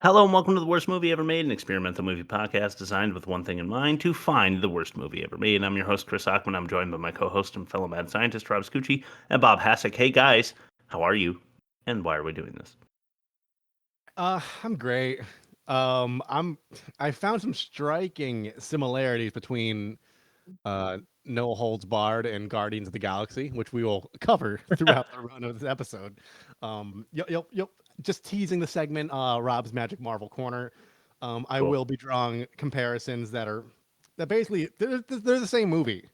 Hello and welcome to the worst movie ever made, an experimental movie podcast designed with one thing in mind: to find the worst movie ever made. I'm your host, Chris Ackman. I'm joined by my co-host and fellow mad scientist, Rob Scucci, and Bob Hassick. Hey guys, how are you? And why are we doing this? I'm great. I found some striking similarities between No Holds Barred and Guardians of the Galaxy, which we will cover throughout the run of this episode. Yep. Just teasing the segment, Rob's Magic Marvel Corner. I Cool. will be drawing comparisons that basically they're the same movie.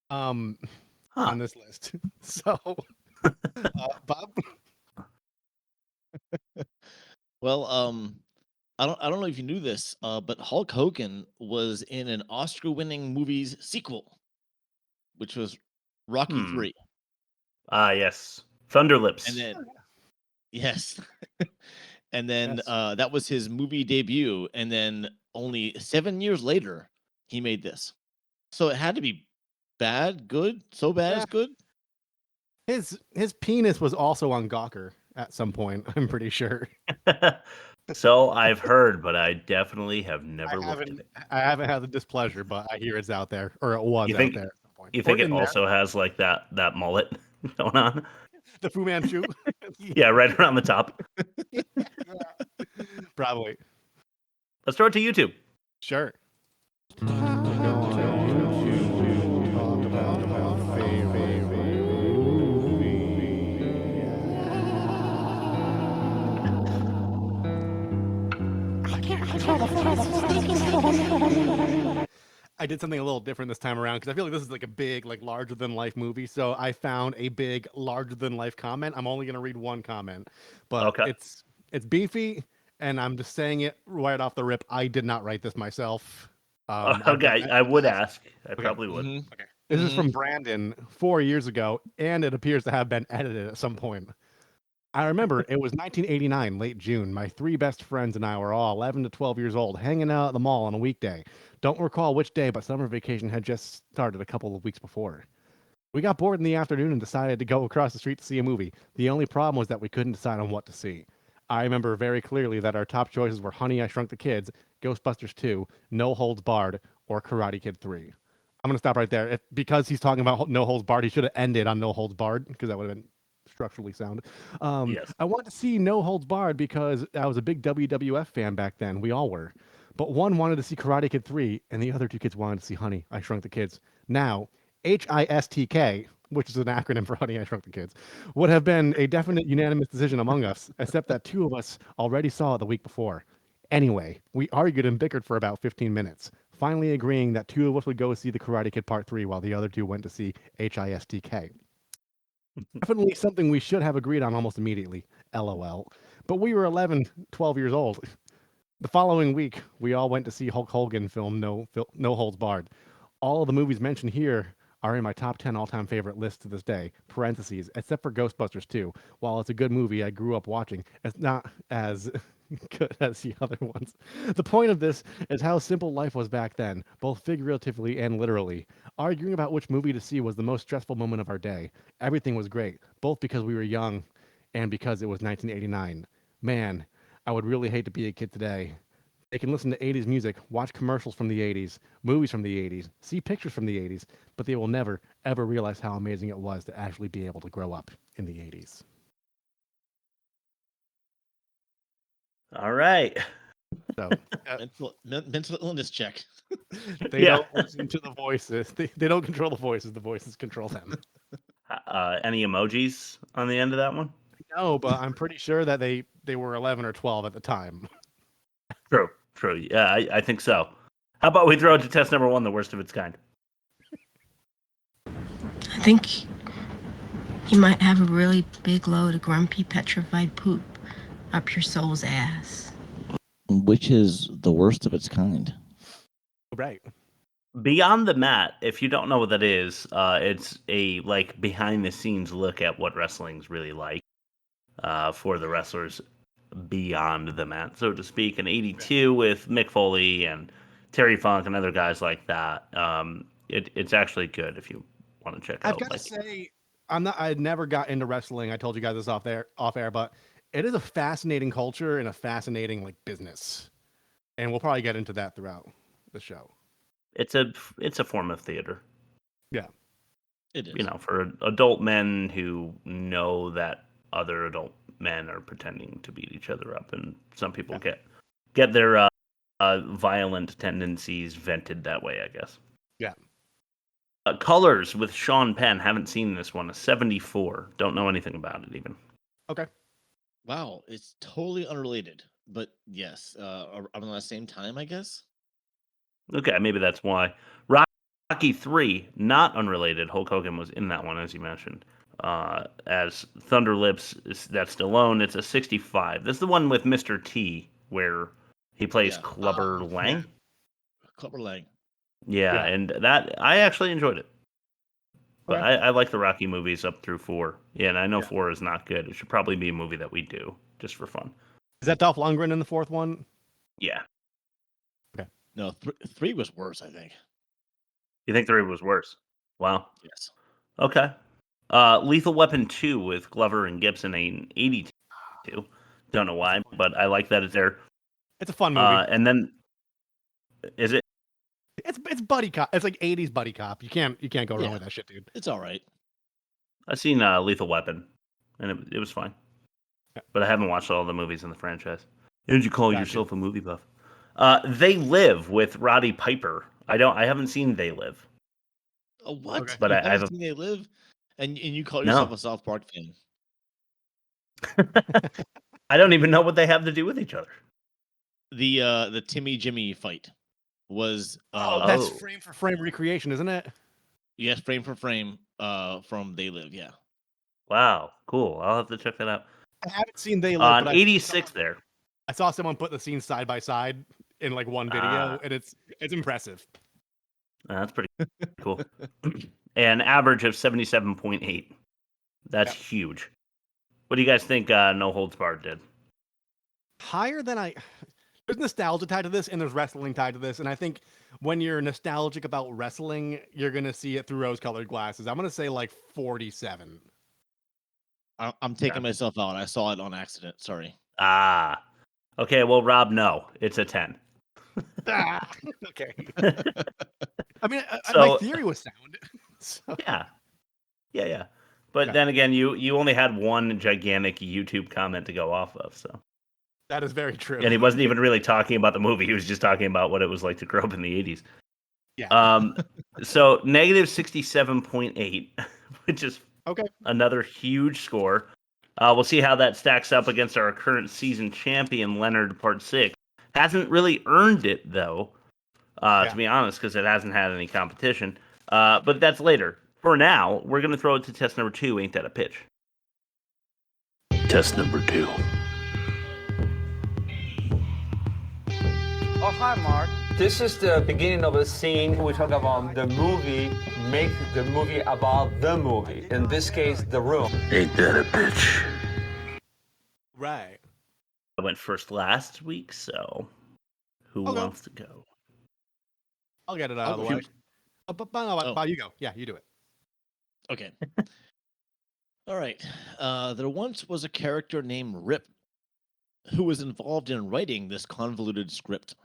Um, Huh. on this list. So, Bob, Well, I don't know if you knew this, but Hulk Hogan was in an Oscar-winning movie's sequel, which was Rocky Hmm. 3. Yes. Thunder And Lips. then yes. And then yes, that was his movie debut, and then only 7 years later he made this. So it had to be bad, good, so bad yeah. it's good. His penis was also on Gawker at some point. I'm pretty sure. So I've heard, but I definitely have never I looked at haven't it. I haven't had the displeasure, but I hear it's out there, or it was You out think there at some point, you or think it in there. also has like that mullet going on? The Fu Manchu. Yeah, right around the top. Yeah, probably. Let's throw it to YouTube. Sure. Go on YouTube to talk about my favorite movie. I did something a little different this time around because I feel like this is like a big, like larger than life movie. So I found a big, larger than life comment. I'm only gonna read one comment, but Okay. it's beefy, and I'm just saying it right off the rip. I did not write this myself. I've done Okay, that I in the would past. ask. I Okay, probably would. Mhm. okay. This is Mhm. from Brandon 4 years ago, and it appears to have been edited at some point. I remember it was 1989, late June. My three best friends and I were all 11 to 12 years old, hanging out at the mall on a weekday. Don't recall which day, but summer vacation had just started a couple of weeks before. We got bored in the afternoon and decided to go across the street to see a movie. The only problem was that we couldn't decide on what to see. I remember very clearly that our top choices were Honey, I Shrunk the Kids, Ghostbusters 2, No Holds Barred, or Karate Kid 3. I'm going to stop right there. Because he's talking about No Holds Barred, he should have ended on No Holds Barred because that would have been structurally sound. Yes. I wanted to see No Holds Barred because I was a big WWF fan back then. We all were. But one wanted to see Karate Kid 3, and the other two kids wanted to see Honey, I Shrunk the Kids. Now, HISTK, which is an acronym for Honey, I Shrunk the Kids, would have been a definite unanimous decision among us, except that two of us already saw it the week before. Anyway, we argued and bickered for about 15 minutes, finally agreeing that two of us would go see the Karate Kid Part 3 while the other two went to see HISTK. Definitely something we should have agreed on almost immediately. LOL. But we were 11, 12 years old. The following week, we all went to see Hulk Hogan film No Holds Barred. All of the movies mentioned here are in my top 10 all-time favorite list to this day, parentheses, except for Ghostbusters 2. While it's a good movie I grew up watching, it's not as good as the other ones. The point of this is how simple life was back then, both figuratively and literally. Arguing about which movie to see was the most stressful moment of our day. Everything was great, both because we were young and because it was 1989. Man, I would really hate to be a kid today. They can listen to 80s music, watch commercials from the 80s, movies from the 80s, see pictures from the 80s, but they will never, ever realize how amazing it was to actually be able to grow up in the 80s. All right. So Mental illness check. they Yeah. don't listen to the voices. They don't control the voices control them. Any emojis on the end of that one? No, but I'm pretty sure that they were 11 or 12 at the time. True. True. Yeah, I think so. How about we throw it to test number one, the worst of its kind? I think you might have a really big load of grumpy, petrified poop up your soul's ass. Which is the worst of its kind. Right. Beyond the Mat, if you don't know what that is, it's a like behind the scenes look at what wrestling's really like for the wrestlers beyond the mat, so to speak. In '82 with Mick Foley and Terry Funk and other guys like that. It's actually good if you want to check I've out. got to Like, say, I never got into wrestling. I told you guys this off air, but it is a fascinating culture and a fascinating like business, and we'll probably get into that throughout the show. It's a form of theater. Yeah, It is. You know, for adult men who know that other adult men are pretending to beat each other up, and some people get their violent tendencies vented that way, I guess. yeah. Colors with Sean Penn. Haven't seen this one. A 74. Don't know anything about it even. Okay. Wow, it's totally unrelated, but yes, around the same time, I guess. Okay, maybe that's why. Rocky 3, not unrelated. Hulk Hogan was in that one, as you mentioned. As Thunder Lips, that's Stallone. It's a 65. This is the one with Mr. T, where he plays Yeah. Clubber Lang. Clubber Lang. Yeah, Yeah. and that I actually enjoyed it. But Okay. I like the Rocky movies up through 4. Yeah, and I know Yeah. 4 is not good. It should probably be a movie that we do, just for fun. Is that Dolph Lundgren in the fourth one? Yeah. No, 3 was worse, I think. You think 3 was worse? Wow. Yes. Okay. Lethal Weapon 2 with Glover and Gibson in 82. Don't know why, but I like that it's there. It's a fun movie. And then, is it? It's buddy cop. It's like 80s buddy cop. You can't go wrong Yeah. with that shit, dude. It's all right. I've seen Lethal Weapon, and it was fine. Yeah. But I haven't watched all the movies in the franchise. Did you call Gotcha. yourself a movie buff? They Live with Roddy Piper. I haven't seen They Live. What? Okay. But You I haven't have seen They Live, and you call No. yourself a South Park fan? I don't even know what they have to do with each other. The Timmy Jimmy fight was That's Oh. frame for frame recreation, isn't it? yes, frame for frame from They Live. Yeah. Wow, cool. I'll have to check that out. I haven't seen They Live, On but 86 there. I saw someone put the scenes side by side in like one video, Ah. and it's impressive. That's pretty cool. An average of 77.8. That's huge. What do you guys think No Holds Barred did? Higher than there's nostalgia tied to this, and there's wrestling tied to this, and I think when you're nostalgic about wrestling, you're gonna see it through rose-colored glasses. I'm gonna say like 47. I'm taking myself out. I saw it on accident. Sorry. Ah. Okay, well, Rob, no. It's a 10. Okay. I mean, my So- theory was sound. So, Yeah. But Okay. then again, you only had one gigantic YouTube comment to go off of, so. that is very true. And he wasn't even really talking about the movie. He was just talking about what it was like to grow up in the 80s. Yeah. So negative 67.8, which is Okay. another huge score. We'll see how that stacks up against our current season champion, Leonard Part 6. Hasn't really earned it, though, to be honest, because it hasn't had any competition. But that's later. For now, we're going to throw it to test number 2, Ain't That a Pitch? Test number 2. Oh, hi, Mark. This is the beginning of a scene. We talk about the movie, make the movie about the movie. In this case, The Room. Ain't that a bitch? Right. I went first last week, so who Okay. wants to go? I'll get it out of the go way. Bob, you go. Yeah, you do it. Okay. All right. There once was a character named Rip who was involved in writing this convoluted script.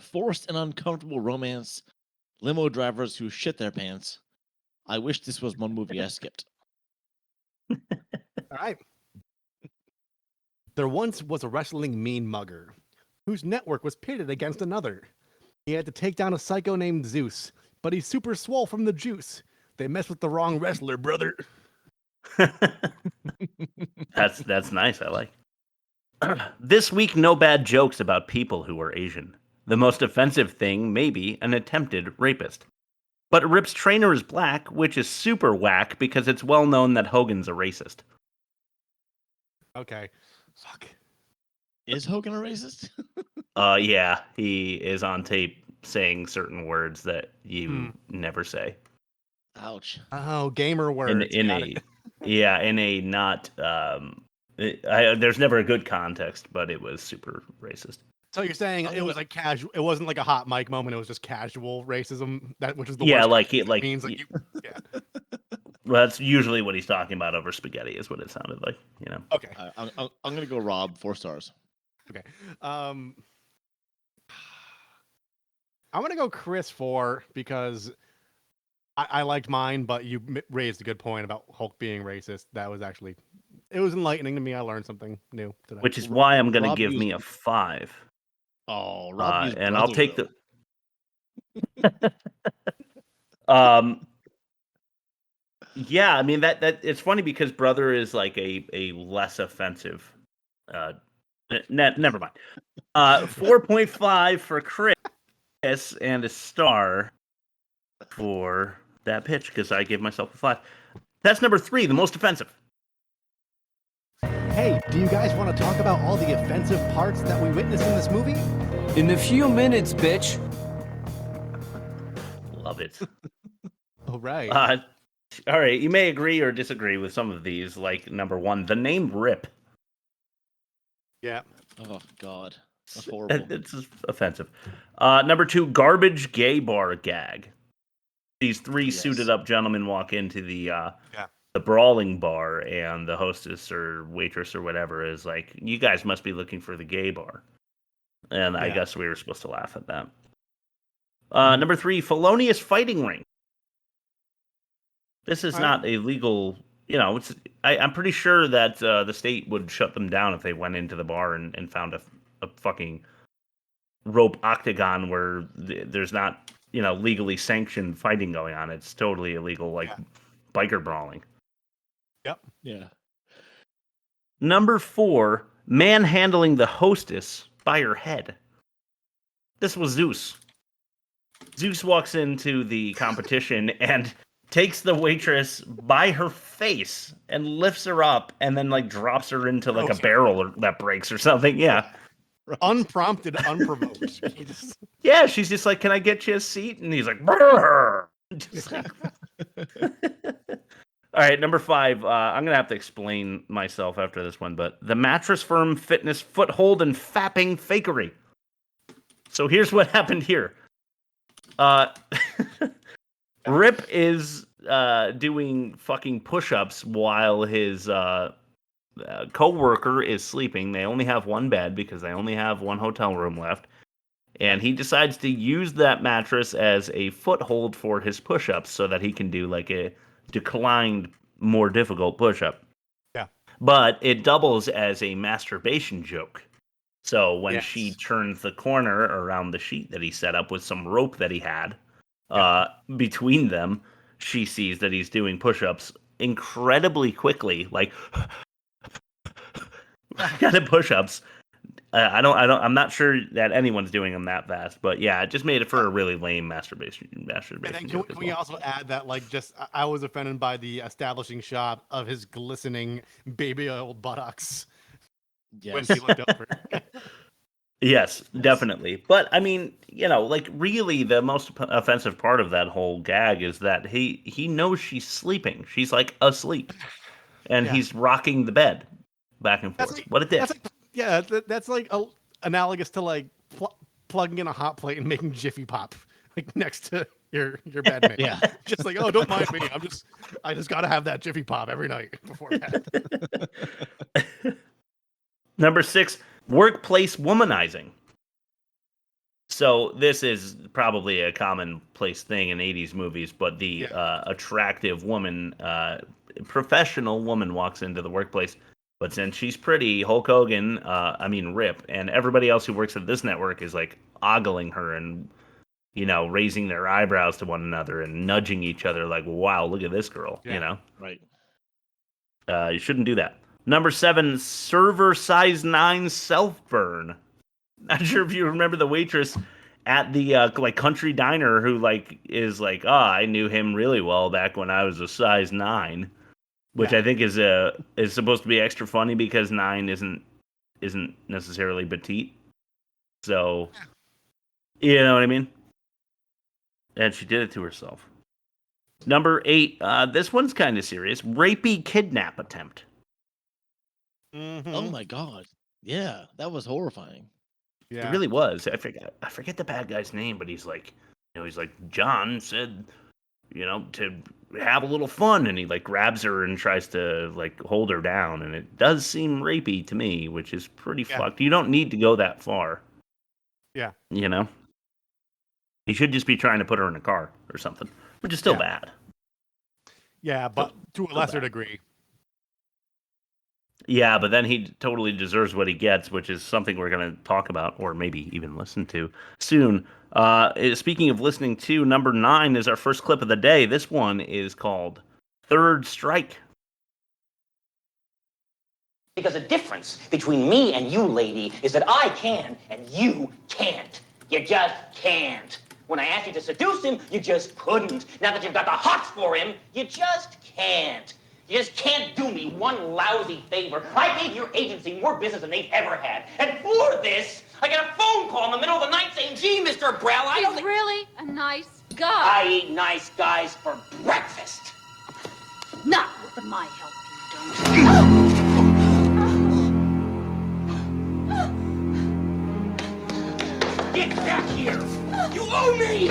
Forced and uncomfortable romance, limo drivers who shit their pants. I wish this was one movie I skipped. All right. There once was a wrestling mean mugger whose network was pitted against another. He had to take down a psycho named Zeus, but he's super swole from the juice. They messed with the wrong wrestler, brother. That's nice. I like. This week, no bad jokes about people who are Asian. The most offensive thing, maybe, an attempted rapist. But Rip's trainer is black, which is super whack because it's well known that Hogan's a racist. Okay. Fuck. Is Hogan a racist? Yeah, he is on tape saying certain words that you never say. Ouch. Oh, gamer words. In Got a it. in a not there's never a good context, but it was super racist. So you're saying it was like casual? It wasn't like a hot mic moment. It was just casual racism. Which is the Yeah, worst. like it it like means like you, yeah. Well, that's usually what he's talking about over spaghetti, is what it sounded like. You know. Okay. I'm gonna go Rob, 4 stars. Okay. I'm gonna go Chris 4 because I liked mine, but you raised a good point about Hulk being racist. That was actually, it was enlightening to me. I learned something new today. Which is why I'm going to Rob give used- me a 5. Oh, Rob used And brother, I'll take though. Yeah, I mean that it's funny because brother is like a less offensive. Never mind. 4.5 for Chris and a star for that pitch because I gave myself a 5. That's number 3, the most offensive. Hey, do you guys want to talk about all the offensive parts that we witnessed in this movie? In a few minutes, bitch. Love it. All right. All right, you may agree or disagree with some of these, like number 1, the name Rip. Yeah. Oh God, that's horrible. It's offensive. Number 2, garbage gay bar gag. These 3 suited up gentlemen walk into the brawling bar, and the hostess or waitress or whatever is like, "You guys must be looking for the gay bar," and I guess we were supposed to laugh at that. Number 3, felonious fighting ring. This is not a legal. It's. I'm pretty sure that the state would shut them down if they went into the bar and found a fucking rope octagon where there's not legally sanctioned fighting going on. It's totally illegal, like biker brawling. Yep. Yeah. Number 4, manhandling the hostess by her head. This was Zeus. Zeus walks into the competition and takes the waitress by her face and lifts her up and then like drops her into like a barrel that breaks or something. Yeah. Right. Unprompted, unprovoked. Yeah, she's just like, "Can I get you a seat?" And he's like, "Brrr." Just like... All right, number 5. I'm gonna have to explain myself after this one, but the mattress firm fitness foothold and fapping fakery. So here's what happened here. Rip is doing fucking push-ups while his co-worker is sleeping. They only have one bed because they only have one hotel room left. And he decides to use that mattress as a foothold for his push-ups so that he can do like a declined, more difficult push-up. Yeah. But it doubles as a masturbation joke. So when she turns the corner around the sheet that he set up with some rope that he had between them, she sees that he's doing push-ups incredibly quickly, like kind of push-ups. I'm not sure that anyone's doing them that fast, but yeah, it just made it for a really lame masturbation. And then can we also add that, like, I was offended by the establishing shot of his glistening baby oil buttocks when he looked over. Yes, definitely. But I mean, like really the most offensive part of that whole gag is that he knows she's sleeping. She's like asleep. And he's rocking the bed back and forth. What a dick. That's like analogous to like plugging in a hot plate and making Jiffy Pop like next to your bedmate. Yeah. Just like, "Oh, don't mind me. I just got to have that Jiffy Pop every night before bed." Number 6, workplace womanizing. So this is probably a commonplace thing in 80s movies, but the attractive woman, professional woman walks into the workplace, but since she's pretty, Hulk Hogan, Rip, and everybody else who works at this network is like ogling her and, raising their eyebrows to one another and nudging each other like, "Wow, look at this girl," Right. You shouldn't do that. Number 7, server size 9 self-burn. Not sure if you remember the waitress at the country diner who is like, "Oh, I knew him really well back when I was a size 9," which I think is supposed to be extra funny because 9 isn't necessarily petite. So, you know what I mean? And she did it to herself. Number 8, this one's kind of serious. Rapey kidnap attempt. Mm-hmm. Oh my God. Yeah, that was horrifying. Yeah. It really was. I forget the bad guy's name, but he's like, John said to have a little fun, and he like grabs her and tries to like hold her down, and it does seem rapey to me, which is pretty fucked. You don't need to go that far. Yeah. He should just be trying to put her in a car or something, which is still bad. Yeah, but to a lesser degree. Yeah, but then he totally deserves what he gets, which is something we're going to talk about, or maybe even listen to soon. Speaking of listening to, number 9 is our first clip of the day. This one is called Third Strike. Because the difference between me and you, lady, is that I can and you can't. You just can't. When I asked you to seduce him, you just couldn't. Now that you've got the hots for him, you just can't. You just can't do me one lousy favor. I gave your agency more business than they've ever had. And for this, I get a phone call in the middle of the night saying, gee, Mr. Brell, I don't He's really a nice guy. I eat nice guys for breakfast. Not with my help, you don't. Get back here! You owe me!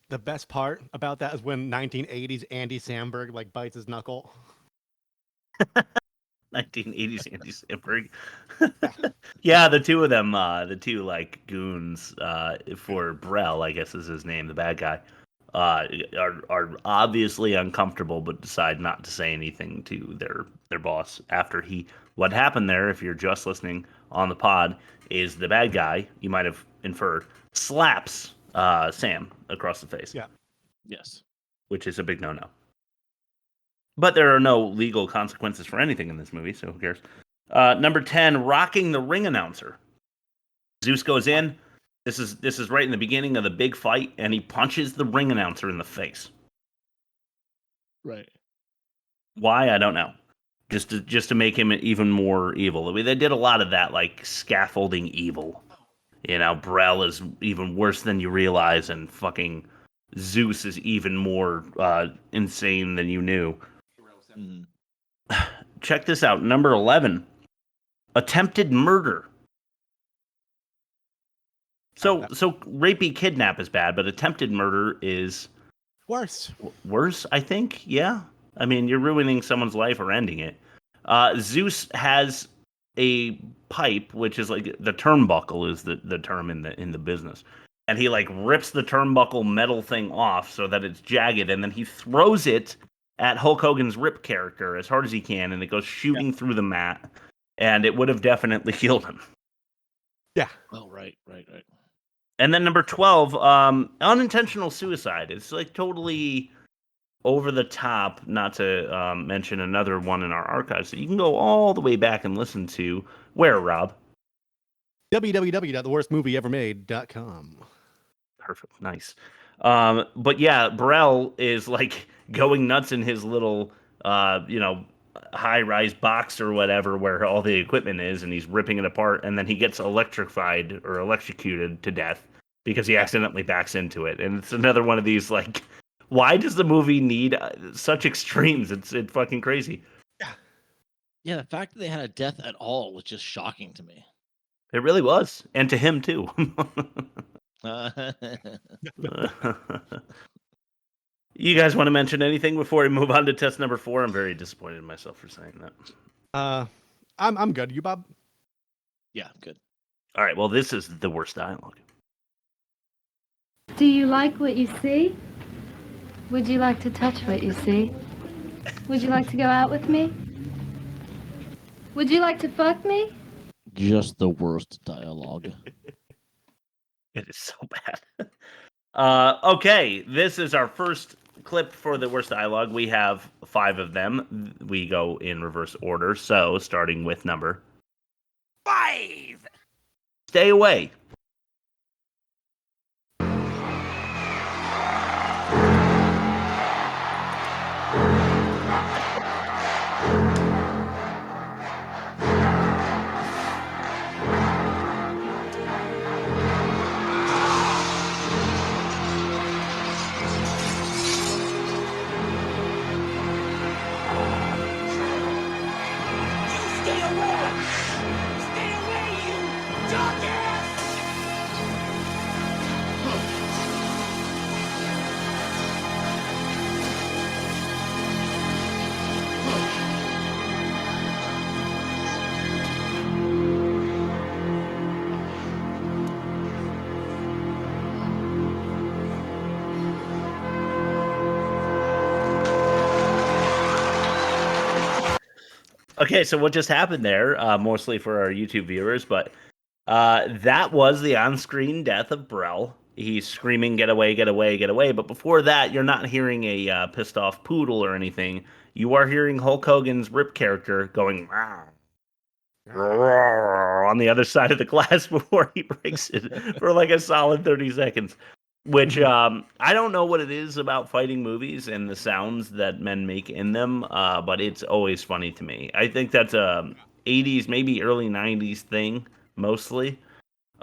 The best part about that is when 1980s Andy Samberg like bites his knuckle. 1980s Andy Samberg. Yeah, the two of them, the two like goons for Brell, I guess is his name, the bad guy, are obviously uncomfortable, but decide not to say anything to their boss after what happened there. If you're just listening on the pod, is the bad guy, you might have inferred, slaps Sam across the face. Yeah. Yes. Which is a big no-no. But there are no legal consequences for anything in this movie, so who cares? Number 10, rocking the ring announcer. Zeus goes in. This is right in the beginning of the big fight, and he punches the ring announcer in the face. Right. Why? I don't know. Just to make him even more evil. I mean, they did a lot of that, like scaffolding evil. Brell is even worse than you realize, and fucking Zeus is even more insane than you knew. Check this out. Number 11, attempted murder. So rapey kidnap is bad, but attempted murder is worse. Worse, I think. Yeah. I mean, you're ruining someone's life or ending it. Zeus has a pipe, which is like the turnbuckle is the term in the business. And he like rips the turnbuckle metal thing off so that it's jagged, and then he throws it at Hulk Hogan's Rip character as hard as he can, and it goes shooting through the mat, and it would have definitely killed him. Yeah. Oh, right. And then number 12, unintentional suicide. It's like totally over the top, not to mention another one in our archives that you can go all the way back and listen to. Where, Rob? www.theworstmovieevermade.com. Perfect. Nice. But yeah, Brell is like going nuts in his little, high-rise box or whatever where all the equipment is, and he's ripping it apart, and then he gets electrified or electrocuted to death because he accidentally backs into it. And it's another one of these, like, why does the movie need such extremes? It's fucking crazy. Yeah, the fact that they had a death at all was just shocking to me. It really was. And to him, too. You guys want to mention anything before we move on to test number 4? I'm very disappointed in myself for saying that. I'm good. You, Bob? Yeah, good. All right, well, this is the worst dialogue. Do you like what you see? Would you like to touch what you see? Would you like to go out with me? Would you like to fuck me? Just the worst dialogue. It is so bad. Okay, this is our first clip for the worst dialogue. We have 5 of them. We go in reverse order. So, starting with number 5. Stay away. Stay away Okay, so what just happened there, mostly for our YouTube viewers, but that was the on-screen death of Brel. He's screaming, "Get away, get away, get away!" But before that, you're not hearing a pissed-off poodle or anything. You are hearing Hulk Hogan's Rip character going on the other side of the glass before he breaks it for like a solid 30 seconds. Which I don't know what it is about fighting movies and the sounds that men make in them, but it's always funny to me. I think that's a 80s, maybe early 90s thing, mostly.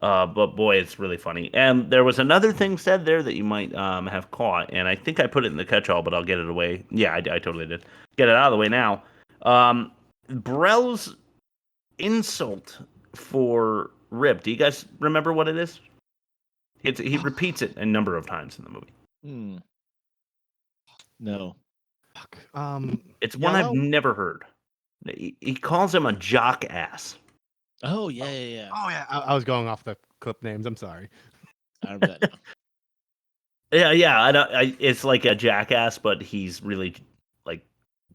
But boy, it's really funny. And there was another thing said there that you might have caught, and I think I put it in the catch-all, but I'll get it away. Yeah, I totally did. Get it out of the way now. Brel's insult for Rip. Do you guys remember what it is? He repeats it a number of times in the movie. No. Fuck. It's one I've Yellow? never heard. He calls him a jock ass. Oh, yeah. Oh yeah, I was going off the clip names. I'm sorry. I remember that now. Yeah. It's like a jackass, but he's really like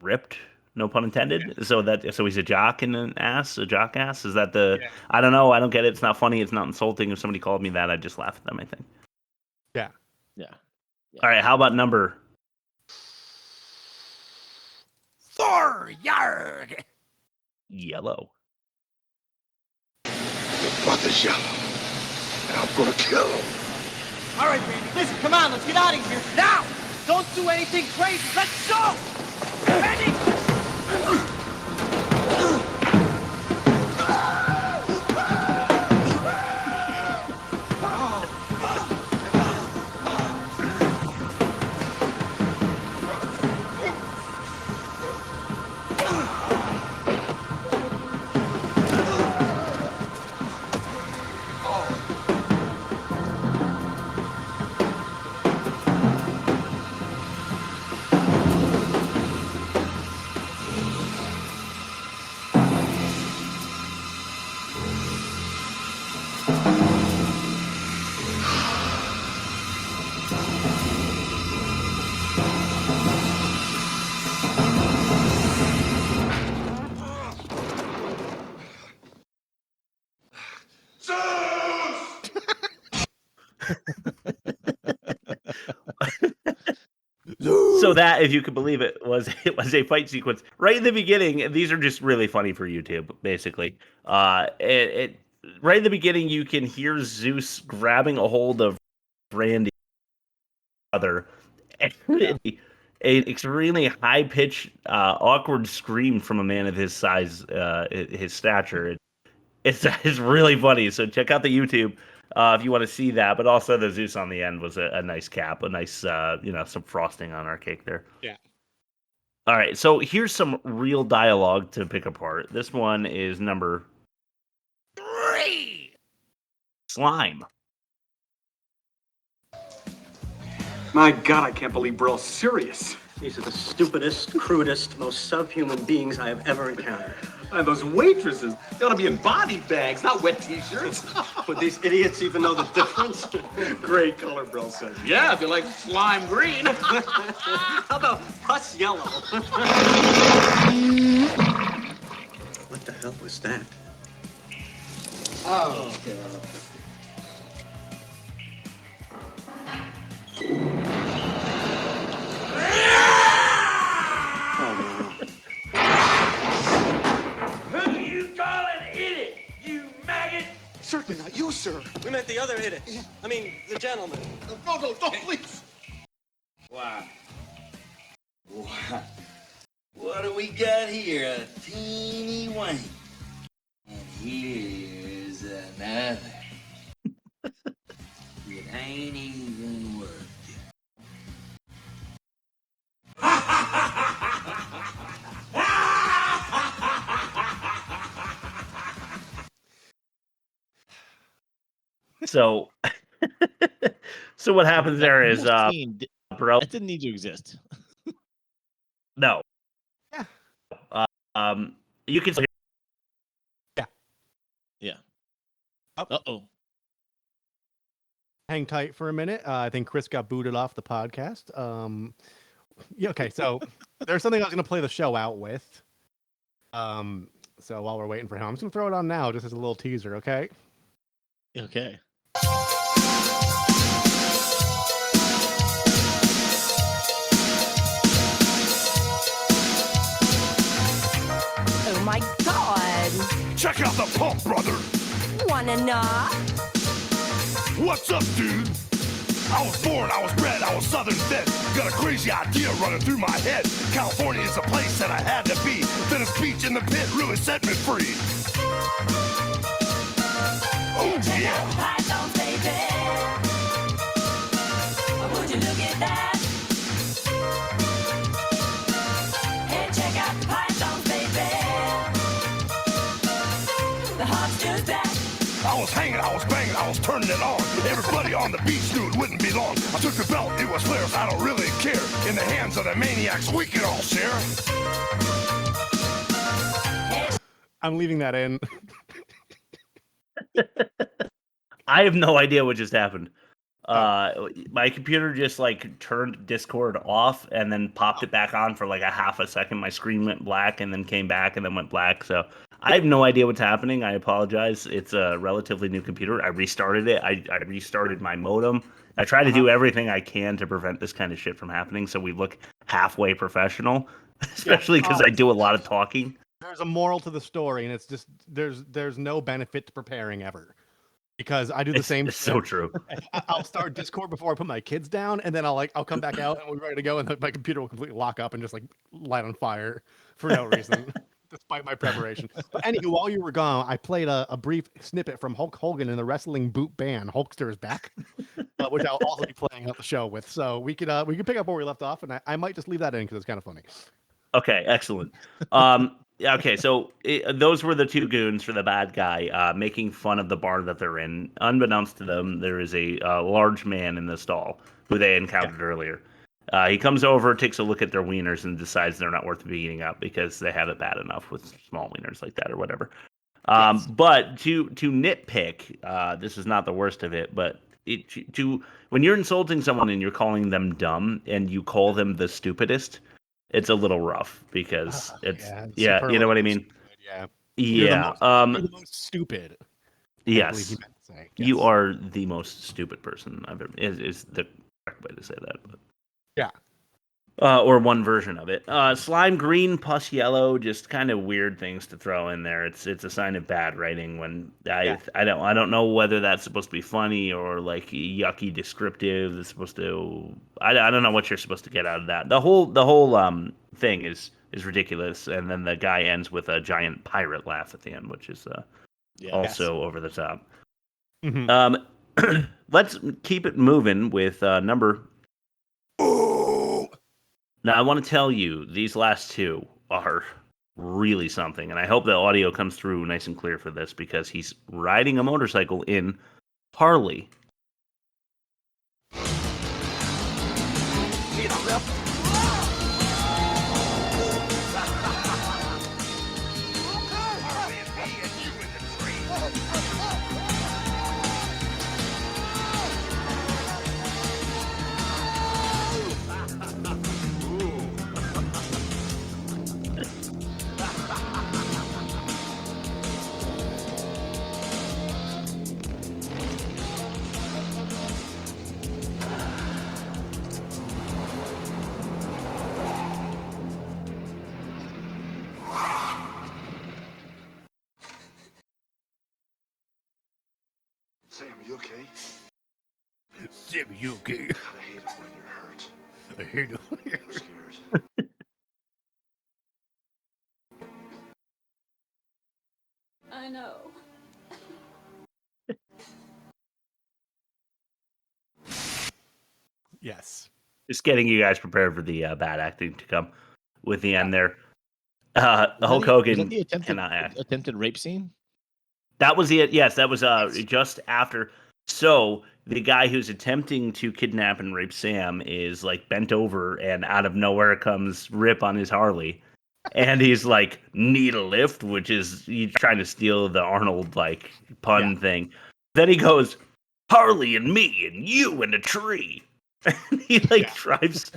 ripped. No pun intended. Yeah. So he's a jock and an ass, a jock ass. Is that the? Yeah. I don't know. I don't get it. It's not funny. It's not insulting. If somebody called me that, I'd just laugh at them. I think. Yeah. All right. How about number? Thor Yarg. Yellow. Your brother's yellow, and I'm gonna kill him. All right, baby. Listen, come on. Let's get out of here. Now! Don't do anything crazy. Let's go! Ready? So that, if you could believe it, was a fight sequence right in the beginning. These are just really funny for YouTube, basically. Right in the beginning, you can hear Zeus grabbing a hold of Randy's brother, and an extremely high pitched, awkward scream from a man of his size, his stature. It's really funny. So check out the YouTube if you want to see that. But also the Zeus on the end was a nice cap, a nice some frosting on our cake there. Yeah. All right. So here's some real dialogue to pick apart. This one is number 3. Slime. My God, I can't believe Brill's serious. These are the stupidest, crudest, most subhuman beings I have ever encountered. And those waitresses, they ought to be in body bags, not wet t-shirts. Would these idiots even know the difference? Great color, Brill says. Yeah, if you like slime green. How about pus yellow? What the hell was that? Oh, God. Certainly not you, sir. We meant the other idiot. I mean, the gentleman. No, don't, please. Wow. What do we got here? A teeny wank. And here's another. It ain't even worth So, so what happens there is, bro, that didn't need to exist. No. Yeah. You can. Yeah. Uh-oh. Hang tight for a minute. I think Chris got booted off the podcast. Yeah, okay, so there's something I was going to play the show out with. So while we're waiting for him, I'm just gonna throw it on now, just as a little teaser. Okay. Okay. Oh my God! Check out the pump, brother. Wanna knock? What's up, dude? I was born, I was bred, I was southern fed. Got a crazy idea running through my head. California is a place that I had to be. Then a speech in the pit really set me free. Oh yeah. Pythons, baby. Would you look at that? And check out the pythons, baby. The heart's just back. I was hanging, I was banging, I was turning it on. Everybody on the beach knew it wouldn't be long. I took the belt, it was flares, I don't really care. In the hands of the maniacs, we can all share. I'm leaving that in. I have no idea what just happened. My computer just like turned Discord off and then popped it back on for like a half a second. My screen went black and then came back and then went black. So I have no idea what's happening. I apologize. It's a relatively new computer. I restarted it. I restarted my modem. I try to do everything I can to prevent this kind of shit from happening so we look halfway professional, especially because I do a lot of talking. There's a moral to the story, and it's just there's no benefit to preparing ever. Because I do the same. It's so true. I'll start Discord before I put my kids down, and then I'll come back out and we're ready to go, and then my computer will completely lock up and just like light on fire for no reason, despite my preparation. But anywho, while you were gone, I played a brief snippet from Hulk Hogan in the wrestling boot band "Hulkster is Back," which I'll also be playing out the show with. So we could pick up where we left off, and I might just leave that in because it's kind of funny. Okay, excellent. Okay, so those were the two goons for the bad guy making fun of the bar that they're in. Unbeknownst to them, there is a large man in the stall who they encountered earlier. He comes over, takes a look at their wieners, and decides they're not worth beating up because they have it bad enough with small wieners like that or whatever. But to nitpick, this is not the worst of it, but when you're insulting someone and you're calling them dumb and you call them the stupidest, it's a little rough because you know what I mean? Yeah. Yeah. You're the most stupid. Yes. You are the most stupid person I've ever is the correct way to say that. But. Yeah. Or one version of it. Slime green, pus yellow, just kind of weird things to throw in there. It's a sign of bad writing when I don't know whether that's supposed to be funny or like yucky descriptive. It's supposed to I don't know what you're supposed to get out of that. The whole thing is ridiculous, and then the guy ends with a giant pirate laugh at the end, which is also over the top. Mm-hmm. Let's keep it moving with number. Now, I want to tell you, these last two are really something, and I hope the audio comes through nice and clear for this because he's riding a motorcycle in Harley. Sam, you okay? Sam, you okay? I hate it when you're hurt. I hate it when you're scared. I know. Yes. Just getting you guys prepared for the bad acting to come with the end there. Hulk Hogan cannot act. Attempted rape scene? That was it. Yes, that was just after. So the guy who's attempting to kidnap and rape Sam is like bent over, and out of nowhere comes Rip on his Harley, and he's like, "Need a lift," which is he's trying to steal the Arnold like pun thing. Then he goes, "Harley and me and you and a tree." And he like drives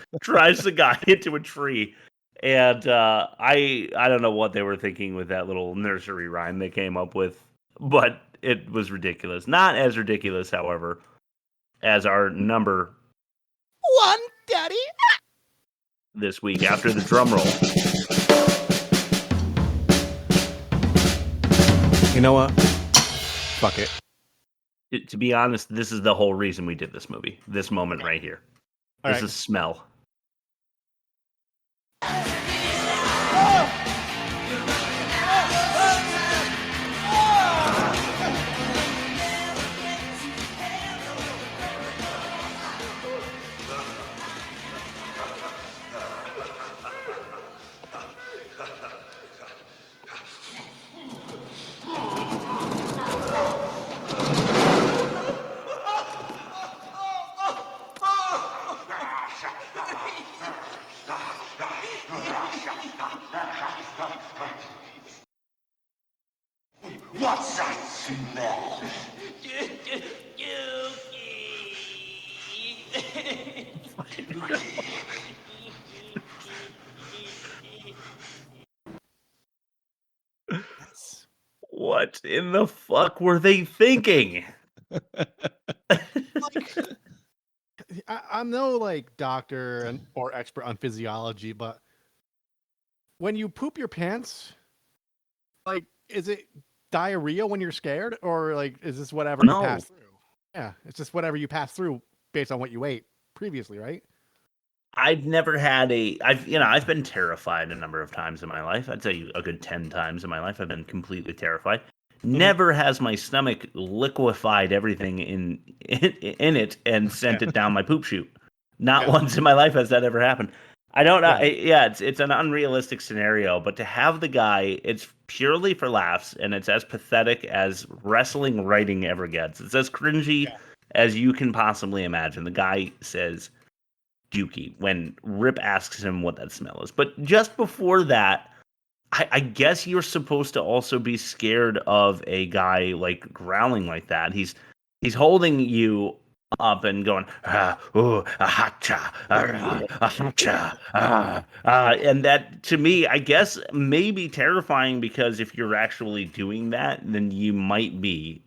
the guy into a tree. And I don't know what they were thinking with that little nursery rhyme they came up with, but it was ridiculous. Not as ridiculous, however, as our number one, Daddy. This week after the drum roll. You know what? Fuck it. To be honest, this is the whole reason we did this movie. This moment right here. This is Smell. What's that smell? What in the fuck were they thinking? I'm no like doctor or expert on physiology, but when you poop your pants, like, is it diarrhea when you're scared, or like, is this whatever you pass through? Yeah, it's just whatever you pass through based on what you ate previously, right? I've never had I've been terrified a number of times in my life. I'd say a good 10 times in my life I've been completely terrified. Never has my stomach liquefied everything in it and sent it down my poop chute. Not once in my life has that ever happened. I don't know. It's an unrealistic scenario, but to have the guy, it's purely for laughs, and it's as pathetic as wrestling writing ever gets. It's as cringy as you can possibly imagine. The guy says Dookie when Rip asks him what that smell is. But just before that, I guess you're supposed to also be scared of a guy like growling like that. He's holding you up and going, and that to me, I guess, may be terrifying because if you're actually doing that, then you might be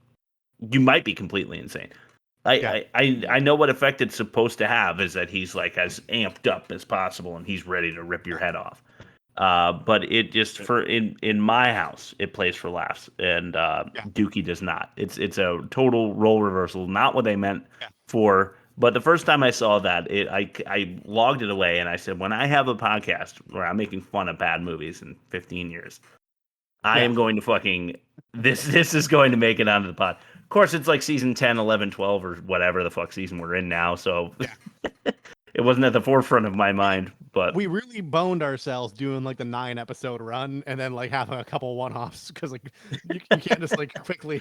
completely insane. I know what effect it's supposed to have is that he's like as amped up as possible and he's ready to rip your head off. But it just in my house it plays for laughs, and Dookie does not. It's a total role reversal, not what they meant for. But the first time I saw that, I logged it away and I said, when I have a podcast where I'm making fun of bad movies in 15 years, I am going to fucking this is going to make it onto the pod. Of course, it's like season 10, 11, 12, or whatever the fuck season we're in now, so it wasn't at the forefront of my mind. But we really boned ourselves doing like the 9-episode run and then like having a couple one-offs because like you can't just like quickly.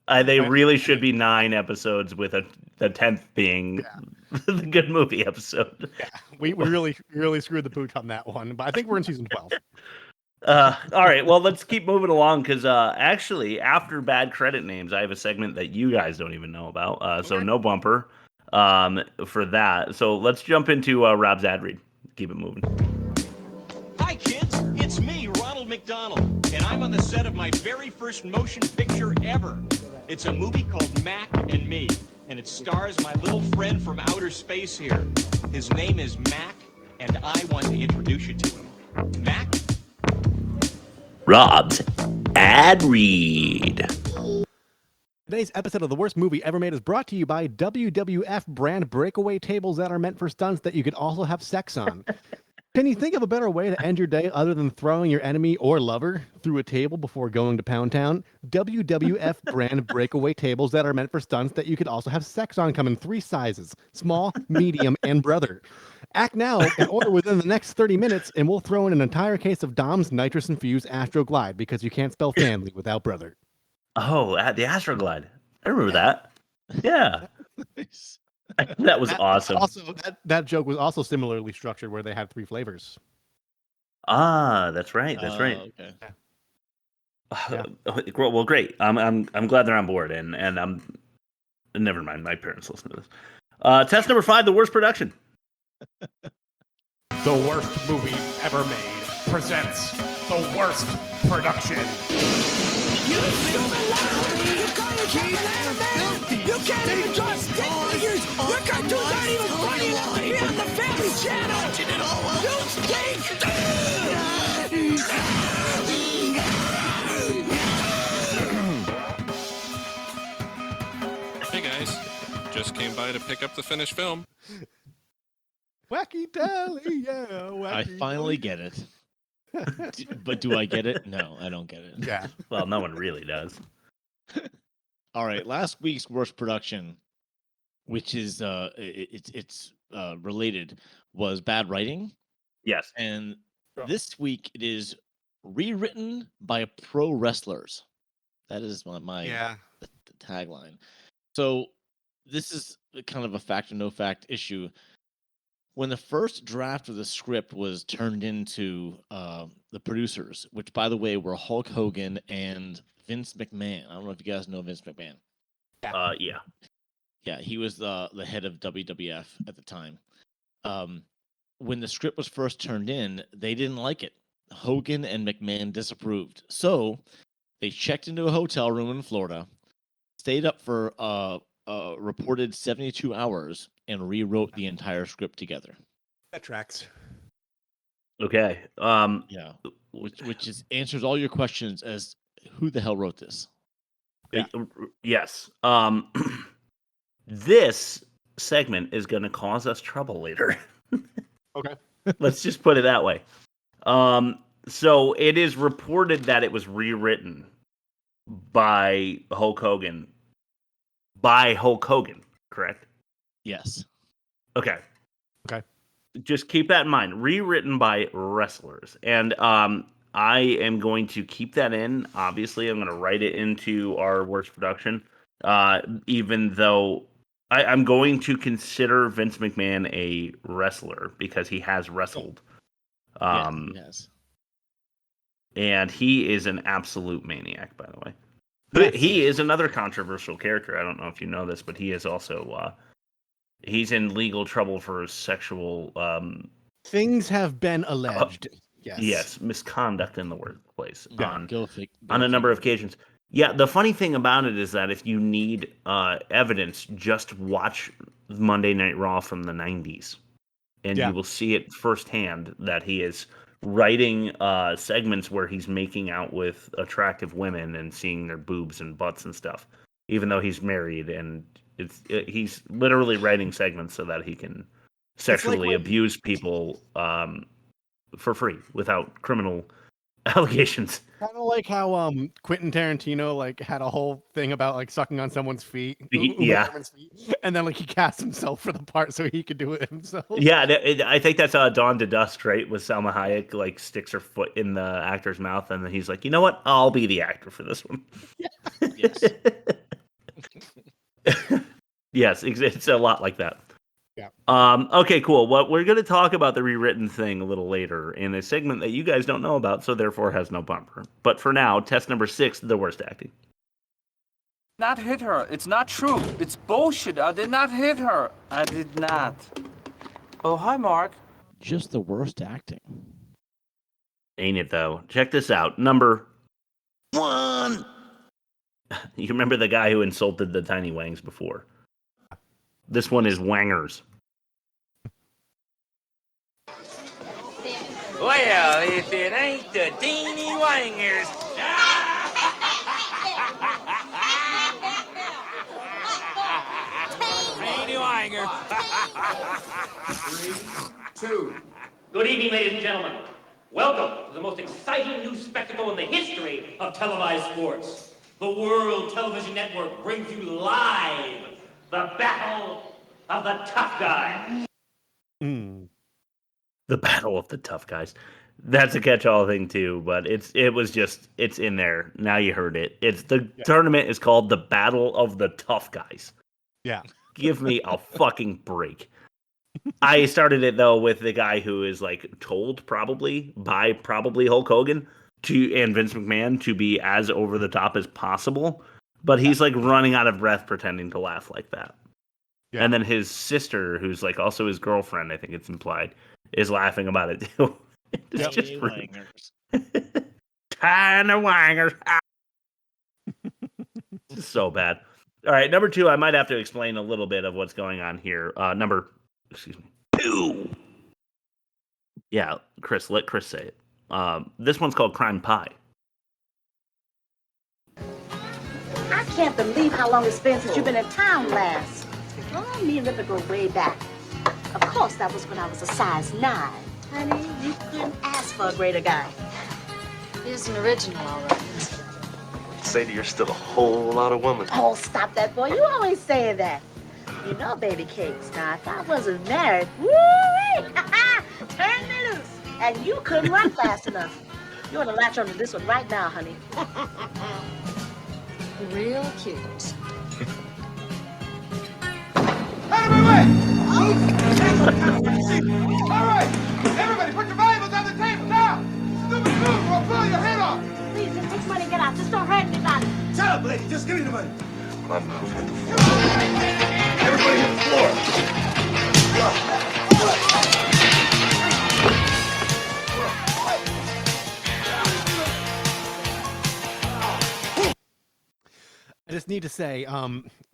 They really should be 9 episodes with the 10th being the good movie episode. Yeah, we really screwed the pooch on that one, but I think we're in season 12. All right, well, let's keep moving along because actually, after bad credit names, I have a segment that you guys don't even know about. So no bumper for that. So let's jump into Rob's ad read. Keep it moving. Hi, kids. It's me, Ronald McDonald, and I'm on the set of my very first motion picture ever. It's a movie called Mac and Me, and it stars my little friend from outer space here. His name is Mac, and I want to introduce you to him. Mac? Rob's ad read. Today's episode of The Worst Movie Ever Made is brought to you by WWF brand breakaway tables that are meant for stunts that you could also have sex on. Can you think of a better way to end your day other than throwing your enemy or lover through a table before going to Pound Town? WWF brand breakaway tables that are meant for stunts that you could also have sex on come in 3 sizes: small, medium, and brother. Act now and order within the next 30 minutes, and we'll throw in an entire case of Dom's nitrous-infused Astroglide because you can't spell family without brother. Oh, the Astroglide. I remember that. Yeah. Nice. That was awesome. Also, that joke was also similarly structured where they had 3 flavors. Ah, that's right. That's right. Okay. Well, great. I'm glad they're on board, and I'm. Never mind. My parents listen to this. Test number 5: the worst production. The worst movie ever made presents the worst production. You can't even draw stick figures. Your cartoons aren't even funny enough to be on the Family Channel. You stink. Hey guys, just came by to pick up the finished film. Wacky Deli, yeah. Wacky I finally get it. But do I get it? No, I don't get it. Yeah. Well, no one really does. All right, last week's worst production, which is it's related, was bad writing. Yes. And this week it is rewritten by pro wrestlers. That is my the tagline. So this is kind of a fact or no fact issue. When the first draft of the script was turned into the producers, which by the way were Hulk Hogan and Vince McMahon. I don't know if you guys know Vince McMahon. Yeah. Yeah, he was the head of WWF at the time. When the script was first turned in, they didn't like it. Hogan and McMahon disapproved. So they checked into a hotel room in Florida, stayed up for reported 72 hours, and rewrote the entire script together. That tracks. Okay. Yeah, which is answers all your questions as who the hell wrote this. Yeah. Yes. This segment is going to cause us trouble later. Okay. Let's just put it that way. So it is reported that it was rewritten by Hulk Hogan. By Hulk Hogan, correct? Yes. Okay. Okay. Just keep that in mind. Rewritten by wrestlers. And I am going to keep that in. Obviously, I'm going to write it into our worst production. Even though I'm going to consider Vince McMahon a wrestler because he has wrestled. He has. And he is an absolute maniac, by the way. But he is another controversial character. I don't know if you know this, but he is also he's in legal trouble for sexual things have been alleged. Yes, misconduct in the workplace on Go a number of occasions. Yeah, the funny thing about it is that if you need evidence, just watch Monday Night Raw from the 90s. And you will see it firsthand that he is writing segments where he's making out with attractive women and seeing their boobs and butts and stuff, even though he's married. And he's literally writing segments so that he can sexually abuse people for free without criminal allegations. Kind of like how Quentin Tarantino had a whole thing about sucking on someone's feet. Yeah. Feet, and then he cast himself for the part so he could do it himself. Yeah, I think that's Dawn to Dust, right? With Salma Hayek sticks her foot in the actor's mouth, and then he's like, you know what? I'll be the actor for this one. Yes. Yes, it's a lot like that. Yeah. Okay, cool. Well, we're going to talk about the rewritten thing a little later in a segment that you guys don't know about, so therefore has no bumper. But for now, test number 6, the worst acting. Not hit her. It's not true. It's bullshit. I did not hit her. I did not. Oh, hi, Mark. Just the worst acting. Ain't it, though? Check this out. Number 1. You remember the guy who insulted the Tiny Wangs before? This one is Wangers. Well, if it ain't the Teeny Wangers. Teeny Wanger. 3, 2. Good evening, ladies and gentlemen. Welcome to the most exciting new spectacle in the history of televised sports. The World Television Network brings you live the Battle of the Tough Guys. The Battle of the Tough Guys. That's a catch-all thing too, but it's in there. Now you heard it. The tournament is called the Battle of the Tough Guys. Yeah. Give me a fucking break. I started it though with the guy who is told probably Hulk Hogan and Vince McMahon to be as over the top as possible, but he's running out of breath pretending to laugh like that. Yeah. And then his sister, who's also his girlfriend, I think it's implied, is laughing about it too. It's just Tiny rude. wangers. Tiny wangers. It's so bad. All right, number 2, I might have to explain a little bit of what's going on here. Excuse me, 2. Yeah, let Chris say it. This one's called Crime Pie. I can't believe how long it's been since you've been in town last. Oh, me and Ripper go way back. Of course, that was when I was a size 9. Honey, you couldn't ask for a greater guy. He's an original, all right. Sadie, you're still a whole lot of woman. Oh, stop that, boy. You always say that. You know, baby cakes. Now, if I wasn't married, woo-wee, turn me loose. And you couldn't run fast enough. You want to latch onto this one right now, honey. Real cute. Out of my way! All right, everybody, put your valuables on the table now. Stupid move, or I'll blow your head off. Please, just take money and get out. Just don't hurt anybody. Shut up, lady. Just give me the money. My move hit the floor. Everybody hit the floor. I just need to say,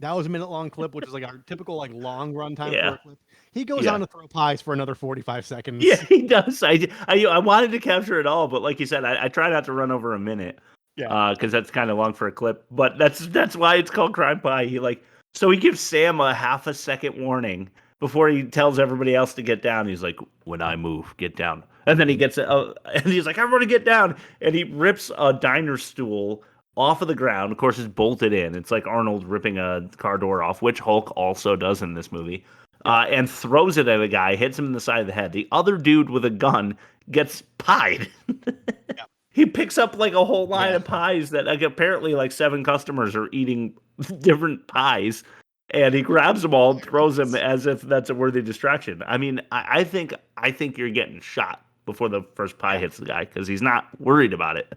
that was a minute-long clip, which is like our typical like long run time Yeah. for a clip. He goes Yeah. on to throw pies for another 45 seconds. Yeah, he does. I wanted to capture it all, but like you said, I try not to run over a minute. Yeah. Because that's kind of long for a clip. But that's why it's called Crime Pie. So he gives Sam a half a second warning before he tells everybody else to get down. He's like, "When I move, get down." And then he gets and he's like, "Everybody get down!" And he rips a diner stool off of the ground. Of course, it's bolted in. It's like Arnold ripping a car door off, which Hulk also does in this movie. And throws it at a guy, hits him in the side of the head. The other dude with a gun gets pied. He picks up like a whole line of pies that like apparently like 7 customers are eating different pies, and he grabs them all and throws them as if that's a worthy distraction. I mean, I think you're getting shot before the first pie hits the guy because he's not worried about it.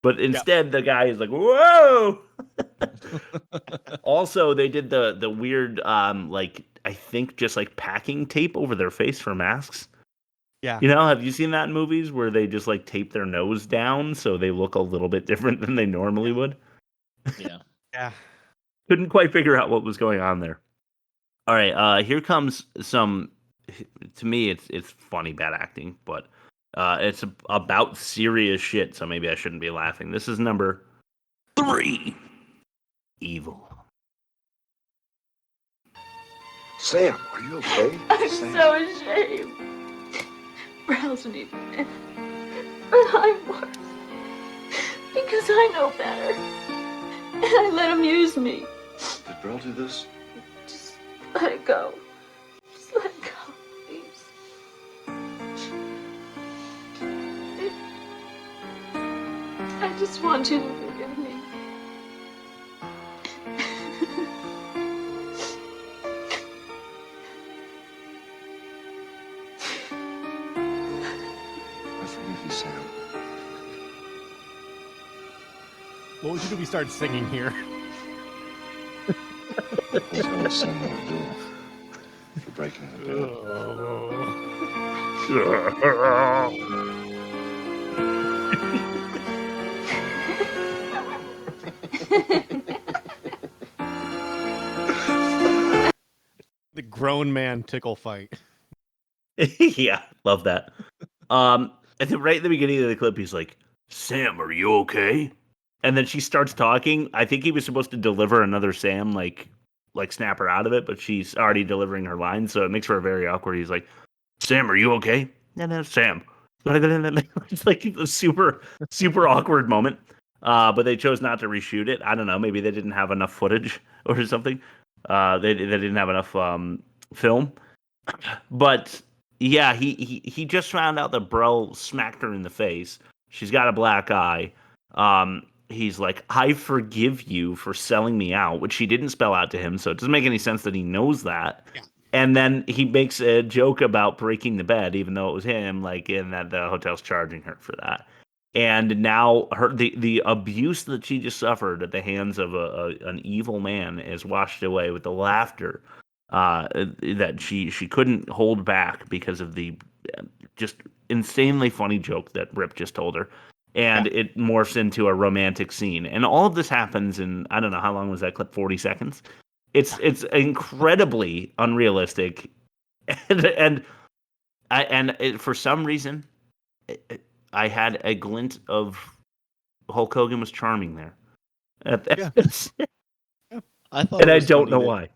But instead, the guy is like, "Whoa!" Also, they did the weird like I think just like packing tape over their face for masks. Yeah. You know, have you seen that in movies where they just like tape their nose down so they look a little bit different than they normally would? Yeah. Yeah. Couldn't quite figure out what was going on there. All right, here comes some. To me, it's funny bad acting, but it's about serious shit. So maybe I shouldn't be laughing. This is number 3. Evil. Sam, are you okay? I'm Sam. so ashamed. Browse need it. But I'm worse. Because I know better. And I let him use me. Did Brell do this? Just let it go. Just let it go, please. I just want you to forgive me. I forgive you, Sam. What would you do if we started singing here? He's going to sing what do for breaking the The grown man tickle fight. Yeah, love that. I think right at the beginning of the clip, he's like, "Sam, are you okay?" And then she starts talking. I think he was supposed to deliver another Sam, like snap her out of it, but she's already delivering her line, so it makes her very awkward. He's like, "Sam, are you okay?" No, Sam. It's like a super awkward moment. But they chose not to reshoot it. I don't know. Maybe they didn't have enough footage or something. They didn't have enough film. But yeah, he just found out that Brell smacked her in the face. She's got a black eye. He's like, "I forgive you for selling me out," which she didn't spell out to him, so it doesn't make any sense that he knows that. Yeah. And then he makes a joke about breaking the bed, even though it was him, like, and that the hotel's charging her for that. And now the abuse that she just suffered at the hands of an evil man is washed away with the laughter that she couldn't hold back because of the just insanely funny joke that Rip just told her. And it morphs into a romantic scene. And all of this happens in, I don't know, how long was that clip? 40 seconds? It's incredibly unrealistic. For some reason, I had a glint of Hulk Hogan was charming there. I thought, and I don't know why.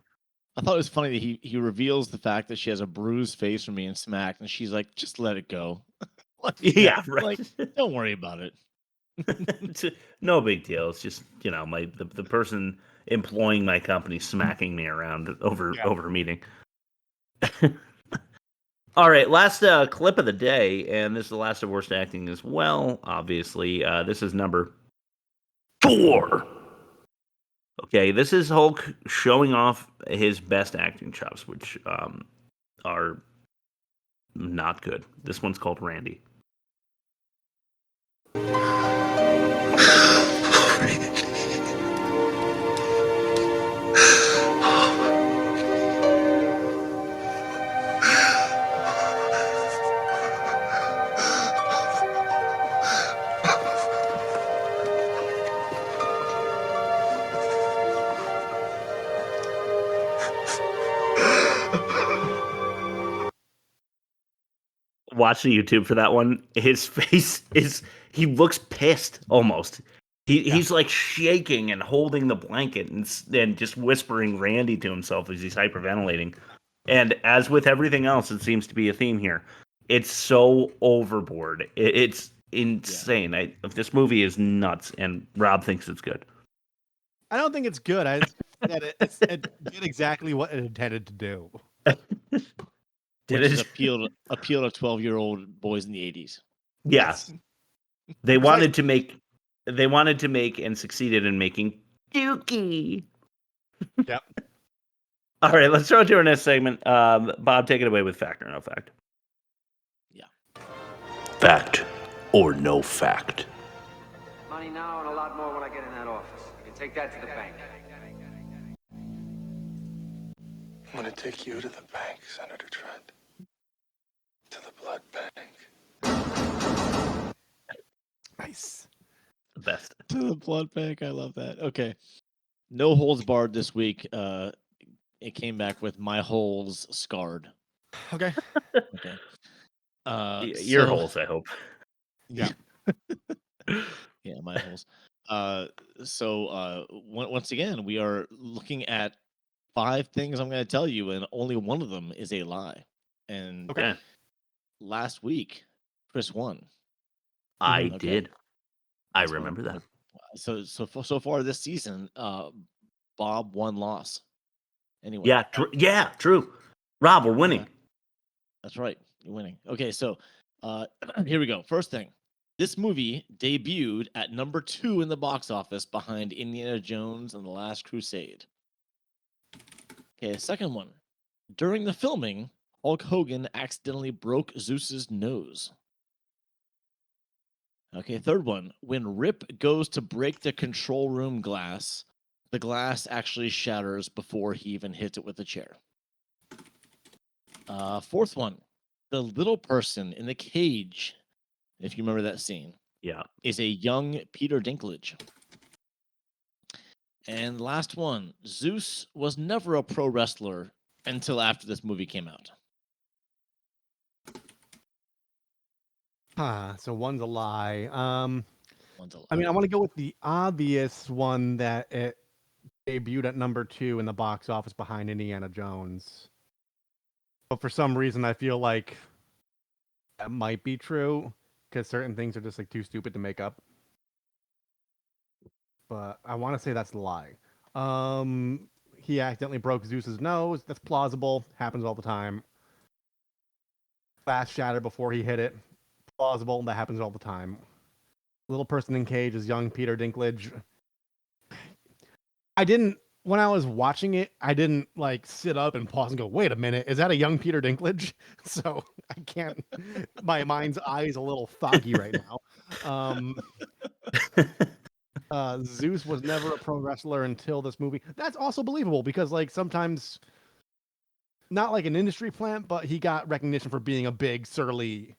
I thought it was funny that he reveals the fact that she has a bruised face from being smacked, and she's like, "Just let it go." Yeah, right. Like, don't worry about it. No big deal. It's just the person employing my company smacking me around over a meeting. All right, last clip of the day, and this is the last of worst acting as well. Obviously, this is number 4. Okay, this is Hulk showing off his best acting chops, which are not good. This one's called Randy. Watch the YouTube for that one. His face he looks pissed almost. He's like shaking and holding the blanket and just whispering Randy to himself as he's hyperventilating. And as with everything else, it seems to be a theme here. It's so overboard. It's insane. This movie is nuts, and Rob thinks it's good. I don't think it's good. It did exactly what it intended to do. Which is appeal to 12-year-old boys in the 80s. Yes. They wanted to make and succeeded in making Dookie. Yep. All right, let's throw it to our next segment. Bob, take it away with fact or no fact. Yeah. Fact or no fact. Money now and a lot more when I get in that office. You can take that to the bank. I'm gonna take you to the bank, Senator Trent. To the blood bank. Nice. The best. To the blood bank. I love that. Okay. No holds barred this week. It came back with my holes scarred. Okay. Okay. Your holes, I hope. Yeah. Yeah, my holes. Once again, we are looking at 5 things I'm going to tell you, and only one of them is a lie. And last week, Chris won. I did. I remember that. So far this season, Bob won loss. Anyway. Yeah, true. Rob, we're winning. Yeah. That's right. You're winning. Okay, so here we go. First thing. This movie debuted at number 2 in the box office behind Indiana Jones and the Last Crusade. Okay, second one. During the filming, Hulk Hogan accidentally broke Zeus's nose. Okay, third one. When Rip goes to break the control room glass, the glass actually shatters before he even hits it with a chair. Fourth one. The little person in the cage, if you remember that scene, is a young Peter Dinklage. And last one. Zeus was never a pro wrestler until after this movie came out. So one's a lie. One's a lie. I mean, I want to go with the obvious one that it debuted at number 2 in the box office behind Indiana Jones. But for some reason, I feel like that might be true because certain things are just like too stupid to make up. But I want to say that's the lie. He accidentally broke Zeus's nose. That's plausible. Happens all the time. Glass shattered before he hit it. Plausible. That happens all the time. Little person in cage is young Peter Dinklage. When I was watching it, I didn't like sit up and pause and go, wait a minute, is that a young Peter Dinklage? So I can't, my mind's eye is a little foggy right now. Zeus was never a pro wrestler until this movie. That's also believable because like sometimes, not like an industry plant, but he got recognition for being a big, surly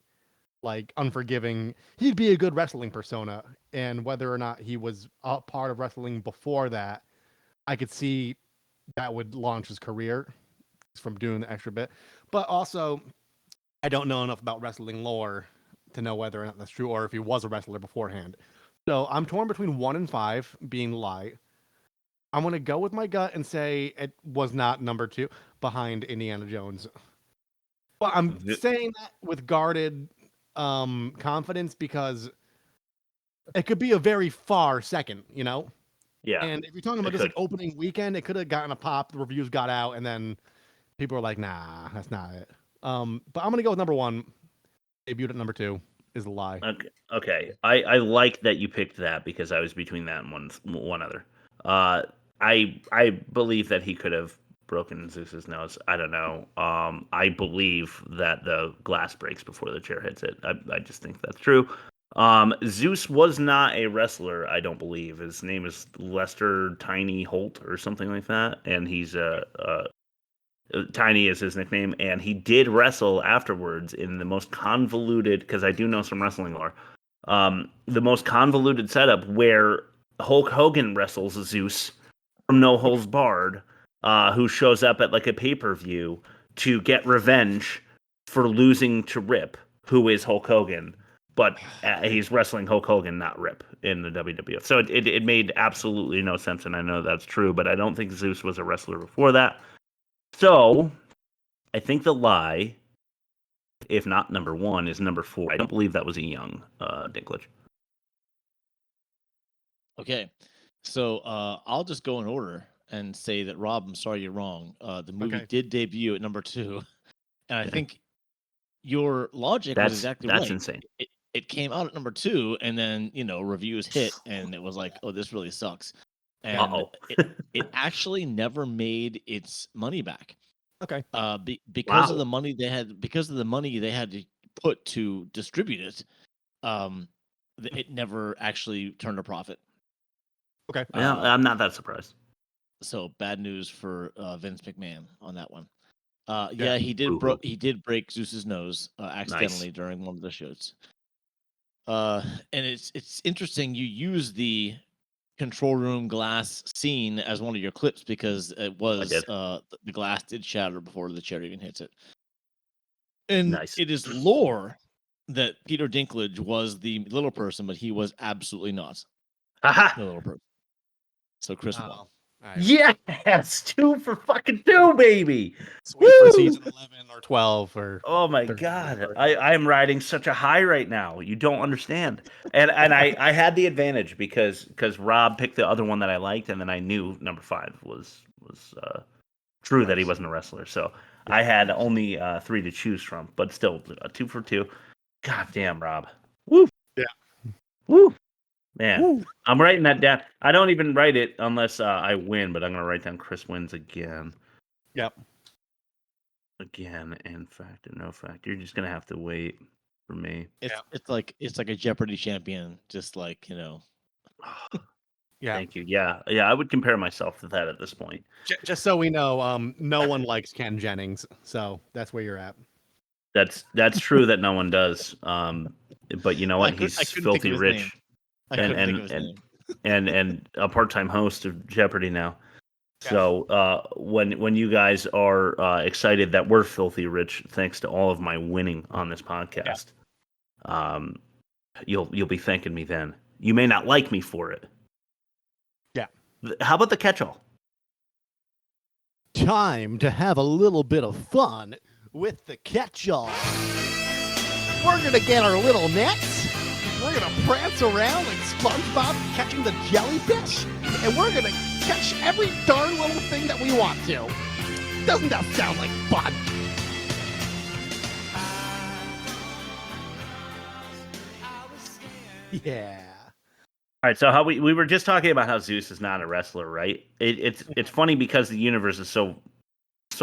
like unforgiving. He'd be a good wrestling persona, and whether or not he was a part of wrestling before that, I could see that would launch his career from doing the extra bit. But also, I don't know enough about wrestling lore to know whether or not that's true, or if he was a wrestler beforehand. So I'm torn between 1 and 5 being lie. I'm gonna go with my gut and say it was not number 2 behind Indiana Jones. Well, I'm saying that with guarded confidence because it could be a very far second, you know? Yeah. And if you're talking about it just like could. opening weekend, it could have gotten a pop, the reviews got out, and then people were like, nah, that's not it. But I'm gonna go with number 1. Debuted at number 2 is a lie. Okay. I like that you picked that because I was between that and one other. I believe that he could have broken Zeus's nose. I don't know. I believe that the glass breaks before the chair hits it. I just think that's true. Zeus was not a wrestler, I don't believe. His name is Lester Tiny Holt or something like that, and he's Tiny is his nickname, and he did wrestle afterwards in the most convoluted, because I do know some wrestling lore, the most convoluted setup where Hulk Hogan wrestles Zeus from No Holds Barred, who shows up at like a pay-per-view to get revenge for losing to Rip, who is Hulk Hogan, but he's wrestling Hulk Hogan, not Rip, in the WWF. So it made absolutely no sense, and I know that's true, but I don't think Zeus was a wrestler before that. So, I think the lie, if not number 1, is number 4. I don't believe that was a young Dinklage. Okay, so I'll just go in order and say that Rob, I'm sorry you're wrong. The movie did debut at number 2, and I think your logic was exactly That's right. insane. It came out at number 2, and then reviews hit, and it was like, oh, this really sucks, and it actually never made its money back. Okay. Because of the money they had to put to distribute it, it never actually turned a profit. Okay. Well, I'm not that surprised. So bad news for Vince McMahon on that one. Yeah. Yeah, he did break Zeus's nose accidentally during one of the shows. And it's interesting you use the control room glass scene as one of your clips because it was the glass did shatter before the chair even hits it. And it is lore that Peter Dinklage was the little person, but he was absolutely not the little person. So Chris won. Yes, 2 for fucking 2, baby. Sweet for season 11 or 12 or. Oh my god, I'm riding such a high right now. You don't understand. And I had the advantage because Rob picked the other one that I liked, and then I knew number 5 was true that he wasn't a wrestler. So I had only 3 to choose from, but still 2 for 2. God damn, Rob. Woo. Yeah. Woo. Man, I'm writing that down. I don't even write it unless I win, but I'm gonna write down Chris wins again. Yep. Again, and fact and no fact. You're just gonna have to wait for me. It's like a Jeopardy champion, just like Yeah. Thank you. Yeah, I would compare myself to that at this point. Just so we know, no one likes Ken Jennings, so that's where you're at. That's true that no one does. But you know what? He's filthy rich, and a part-time host of Jeopardy now. So when you guys are excited that we're filthy rich, thanks to all of my winning on this podcast, you'll be thanking me then. You may not like me for it. Yeah. How about the catch-all? Time to have a little bit of fun with the catch-all. We're gonna get our little nets. We're gonna prance around like SpongeBob catching the jellyfish, and we're gonna catch every darn little thing that we want to. Doesn't that sound like fun? Yeah. All right, so how we were just talking about how Zeus is not a wrestler, right? It's funny because the universe is so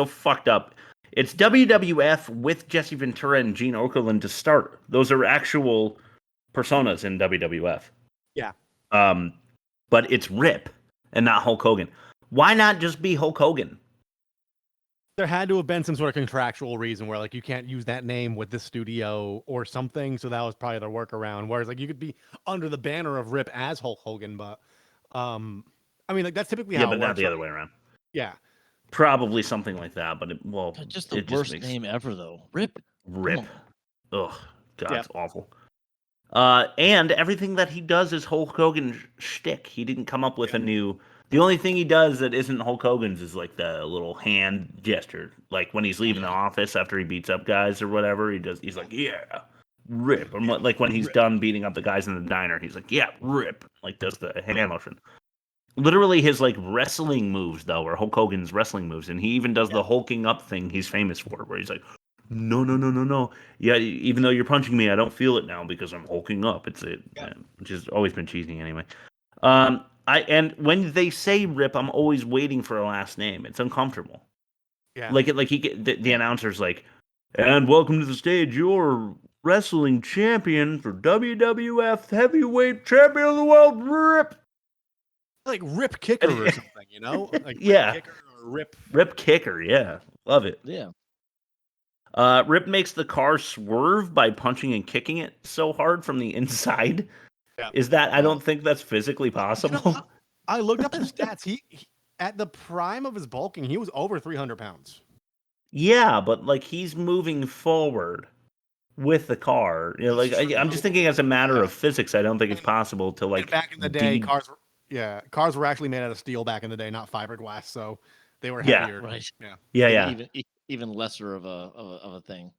fucked up. It's WWF with Jesse Ventura and Gene Okerlund to start. Those are actual personas in WWF. Yeah. But it's Rip and not Hulk Hogan. Why not just be Hulk Hogan? There had to have been some sort of contractual reason where like you can't use that name with this studio or something, so that was probably their workaround. Whereas like you could be under the banner of Rip as Hulk Hogan, but I mean like that's typically Yeah, how it but not works, the other right? way around. Yeah. Probably something like that, but Just the it just worst makes name ever, though. Rip. Rip. Ugh, God, Yep. it's awful. And everything that he does is Hulk Hogan shtick. He didn't come up with a new. The only thing he does that isn't Hulk Hogan's is like the little hand gesture, like when he's leaving the office after he beats up guys or whatever. He's like, yeah, Rip. And like when he's done beating up the guys in the diner, he's like, yeah, Rip. Like does the hand motion. Literally, his like wrestling moves though are Hulk Hogan's wrestling moves, and he even does the hulking up thing he's famous for, where he's like, no, no, no, no, no. Yeah, even though you're punching me, I don't feel it now because I'm hulking up. Which has always been cheesy anyway. And when they say Rip, I'm always waiting for a last name. It's uncomfortable. Yeah. The announcer's like, and welcome to the stage, your wrestling champion for WWF Heavyweight Champion of the World, Rip. Like Rip Kicker or something, you know? Like Yeah. Rip Kicker or Rip. Rip Kicker, yeah. Love it. Yeah. Rip makes the car swerve by punching and kicking it so hard from the inside. Yeah. Is that I don't think that's physically possible. You know, I looked up his stats. He at the prime of his bulking, he was over 300 pounds. Yeah, but like he's moving forward with the car. You know, like I'm just thinking as a matter of physics, I don't think it's possible to like Back in the day, cars were actually made out of steel back in the day, not fiberglass, so they were heavier. Right. Yeah. Yeah. Even lesser of a thing.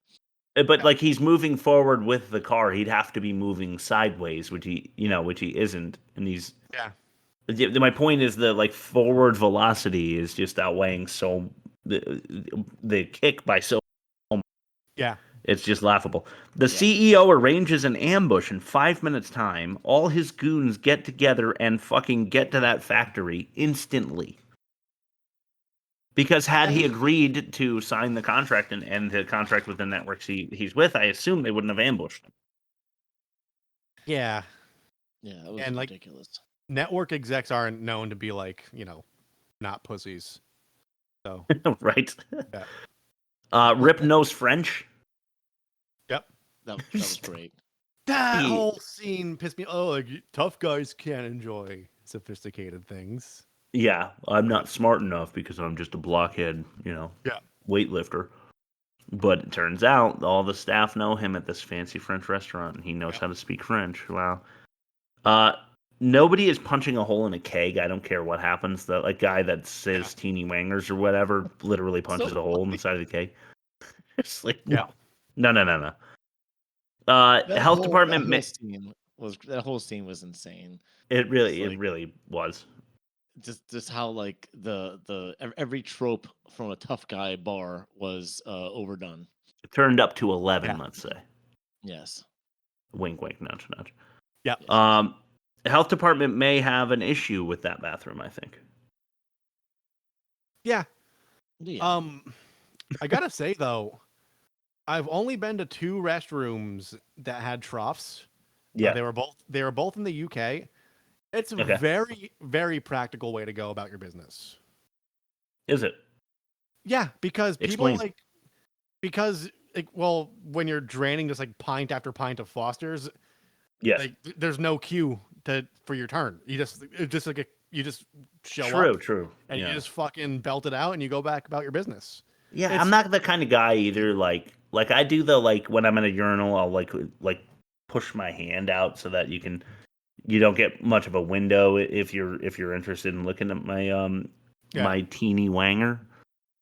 But like he's moving forward with the car, he'd have to be moving sideways, which he isn't, and he's My point is that like forward velocity is just outweighing so the kick by so much. Yeah. It's just laughable. The CEO arranges an ambush in 5 minutes time. All his goons get together and fucking get to that factory instantly. Because had he agreed to sign the contract and end the contract with the networks he's with, I assume they wouldn't have ambushed him. Yeah. Yeah, that was ridiculous. Network execs aren't known to be like, not pussies. So right. Yeah. Rip knows French. That was great. That whole scene pissed me. Oh, like tough guys can't enjoy sophisticated things. Yeah, I'm not smart enough because I'm just a blockhead, weightlifter. But it turns out all the staff know him at this fancy French restaurant, and he knows how to speak French. Wow. Nobody is punching a hole in a keg. I don't care what happens. The guy that says teeny wangers or whatever literally punches a hole in the side of the keg. It's like no. Health department. That whole scene was insane. It really was. Just how like the every trope from a tough guy bar was overdone. It turned up to 11, let's say. Yes. Wink, wink, nudge, nudge. Yeah. Health department may have an issue with that bathroom, I think. Yeah. I gotta say though, I've only been to 2 restrooms that had troughs. Yeah. They were both in the UK. It's a very, very practical way to go about your business. Is it? Yeah, because Explain. when you're draining just like pint after pint of Foster's, yes, there's no queue for your turn. You just show up. True. And you just fucking belt it out and you go back about your business. Yeah, I'm not the kind of guy either. Like I do when I'm in a urinal, I'll like push my hand out so that you don't get much of a window if you're interested in looking at my my teeny wanger.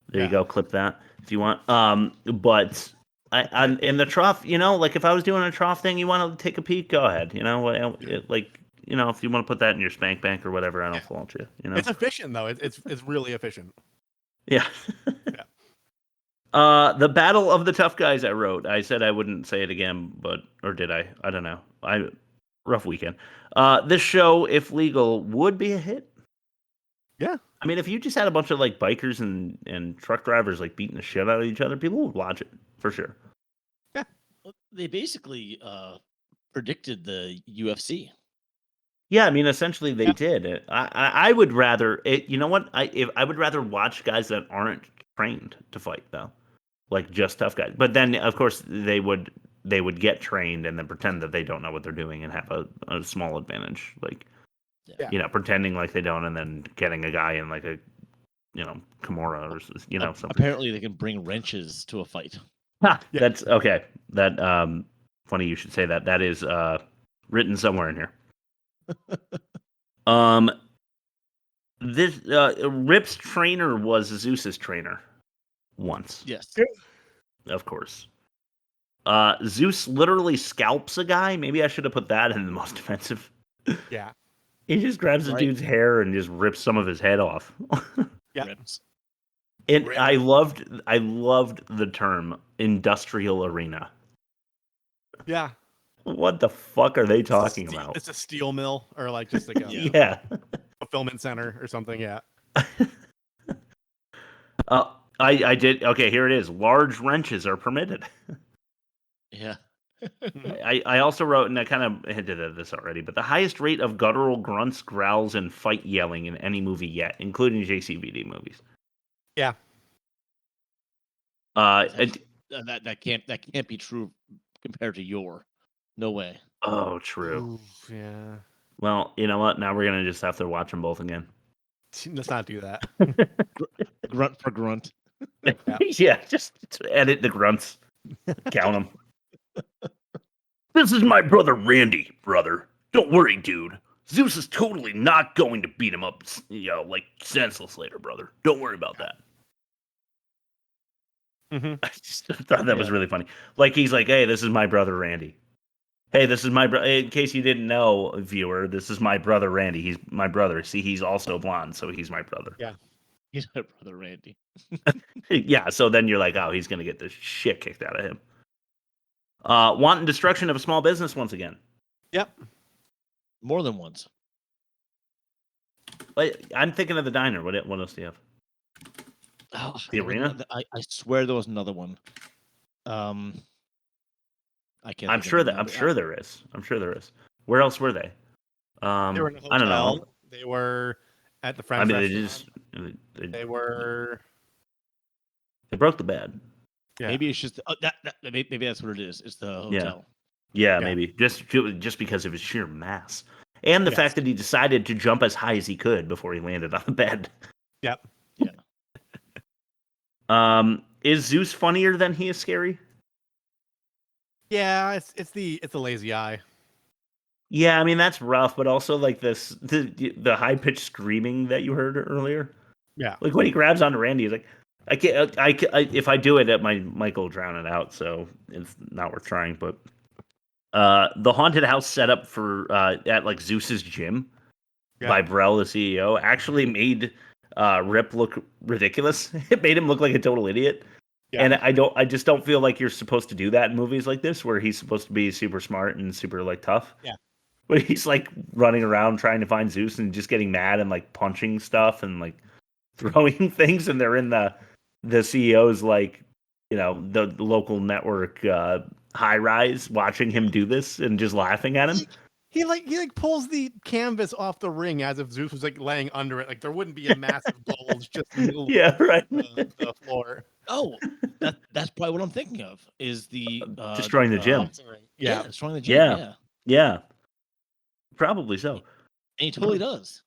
There you go, clip that if you want. But I'm in the trough, if I was doing a trough thing, you want to take a peek, go ahead. If you want to put that in your spank bank or whatever, I don't fault you. It's efficient though. It's really efficient. Yeah. The Battle of the Tough Guys I wrote. I said I wouldn't say it again, or did I? I don't know. Rough weekend. This show, if legal, would be a hit. Yeah. I mean, if you just had a bunch of bikers and truck drivers beating the shit out of each other, people would watch it for sure. Yeah. They basically predicted the UFC. Yeah, I mean, essentially they did. I would rather you know what? I would rather watch guys that aren't trained to fight though, like just tough guys. But then of course they would get trained and then pretend that they don't know what they're doing and have a small advantage, like pretending like they don't, and then getting a guy in like a Kimura or something. Apparently, they can bring wrenches to a fight. That's okay. That funny you should say that. That is written somewhere in here. This Rip's trainer was Zeus's trainer once. Yes. Of course. Zeus literally scalps a guy. Maybe I should have put that in the most offensive. Yeah. He just grabs the dude's hair and just rips some of his head off. Yeah. And I loved the term industrial arena. Yeah. What the fuck are they talking about? It's a steel mill or like just like a yeah. fulfillment center or something. Yeah. I did. Okay, here it is. Large wrenches are permitted. Yeah. I also wrote, and I kind of hinted at this already, but the highest rate of guttural grunts, growls, and fight yelling in any movie yet, including JCVD movies. Yeah. That can't be true compared to your. No way. Oh, true. Ooh, yeah. Well, you know what? Now we're gonna just have to watch them both again. Let's not do that. Grunt for grunt. Yeah, just edit the grunts. Count them. This is my brother Randy, brother. Don't worry, dude. Zeus is totally not going to beat him up, like senseless later, brother. Don't worry about that. Mm-hmm. I just thought that was really funny. Like, he's like, hey, this is my brother Randy. Hey, this is my brother. In case you didn't know, viewer, this is my brother Randy. He's my brother. See, he's also blonde, so he's my brother. Yeah. He's my brother Randy. Yeah, so then you're like, oh, he's going to get the shit kicked out of him. Wanton destruction of a small business once again. Yep. More than once. I'm thinking of the diner. What else do you have? Oh, the arena? I swear there was another one. I can't. I'm sure there is. Where else were they? They were in a hotel. I don't know. They were at the French restaurant. They were. They broke the bed. Yeah. Maybe it's just maybe that's what it is. It's the hotel. Yeah, maybe just because of his sheer mass and the fact that he decided to jump as high as he could before he landed on the bed. Yep. Yeah. Is Zeus funnier than he is scary? Yeah, it's the lazy eye. Yeah, I mean that's rough, but also like the high pitched screaming that you heard earlier. Yeah, like when he grabs onto Randy, he's like, I can't. If I do it, my mic will drown it out, so it's not worth trying. But the haunted house setup for at like Zeus's gym by Brel, the CEO, actually made Rip look ridiculous. It made him look like a total idiot. Yeah. And I just don't feel like you're supposed to do that in movies like this, where he's supposed to be super smart and super like tough. Yeah. But he's like running around trying to find Zeus and just getting mad and like punching stuff and like throwing things, and they're in the CEO's like, the local network high rise watching him do this and just laughing at him. He pulls the canvas off the ring as if Zeus was like laying under it. Like there wouldn't be a massive bulge just in the middle right. the floor. Oh, that's probably what I'm thinking of. Is the destroying the gym? Destroying the gym. Yeah. Probably so. And he totally does.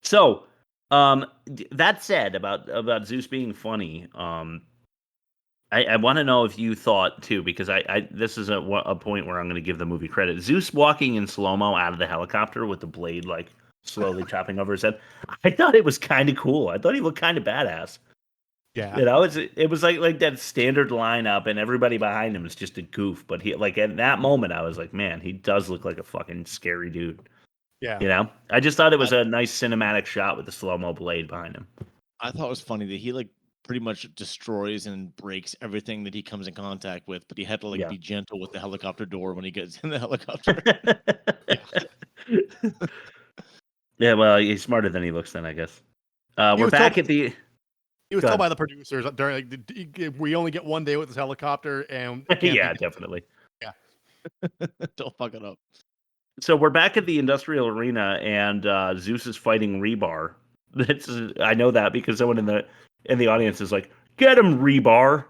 So, that said about Zeus being funny, I want to know if you thought too, because I this is a point where I'm going to give the movie credit. Zeus walking in slow-mo out of the helicopter with the blade like slowly chopping over his head. I thought it was kind of cool. I thought he looked kind of badass. Yeah, it was like that standard lineup, and everybody behind him is just a goof. But he like at that moment, I was like, man, he does look like a fucking scary dude. Yeah, I just thought it was a nice cinematic shot with the slow-mo blade behind him. I thought it was funny that he like pretty much destroys and breaks everything that he comes in contact with, but he had to like be gentle with the helicopter door when he gets in the helicopter. Yeah, well, he's smarter than he looks then, I guess. We're back at the... He was told by the producers during like, we only get one day with this helicopter, and definitely. Yeah, don't fuck it up. So we're back at the industrial arena, and Zeus is fighting Rebar. I know that because someone in the and the audience is like, "Get him, rebar."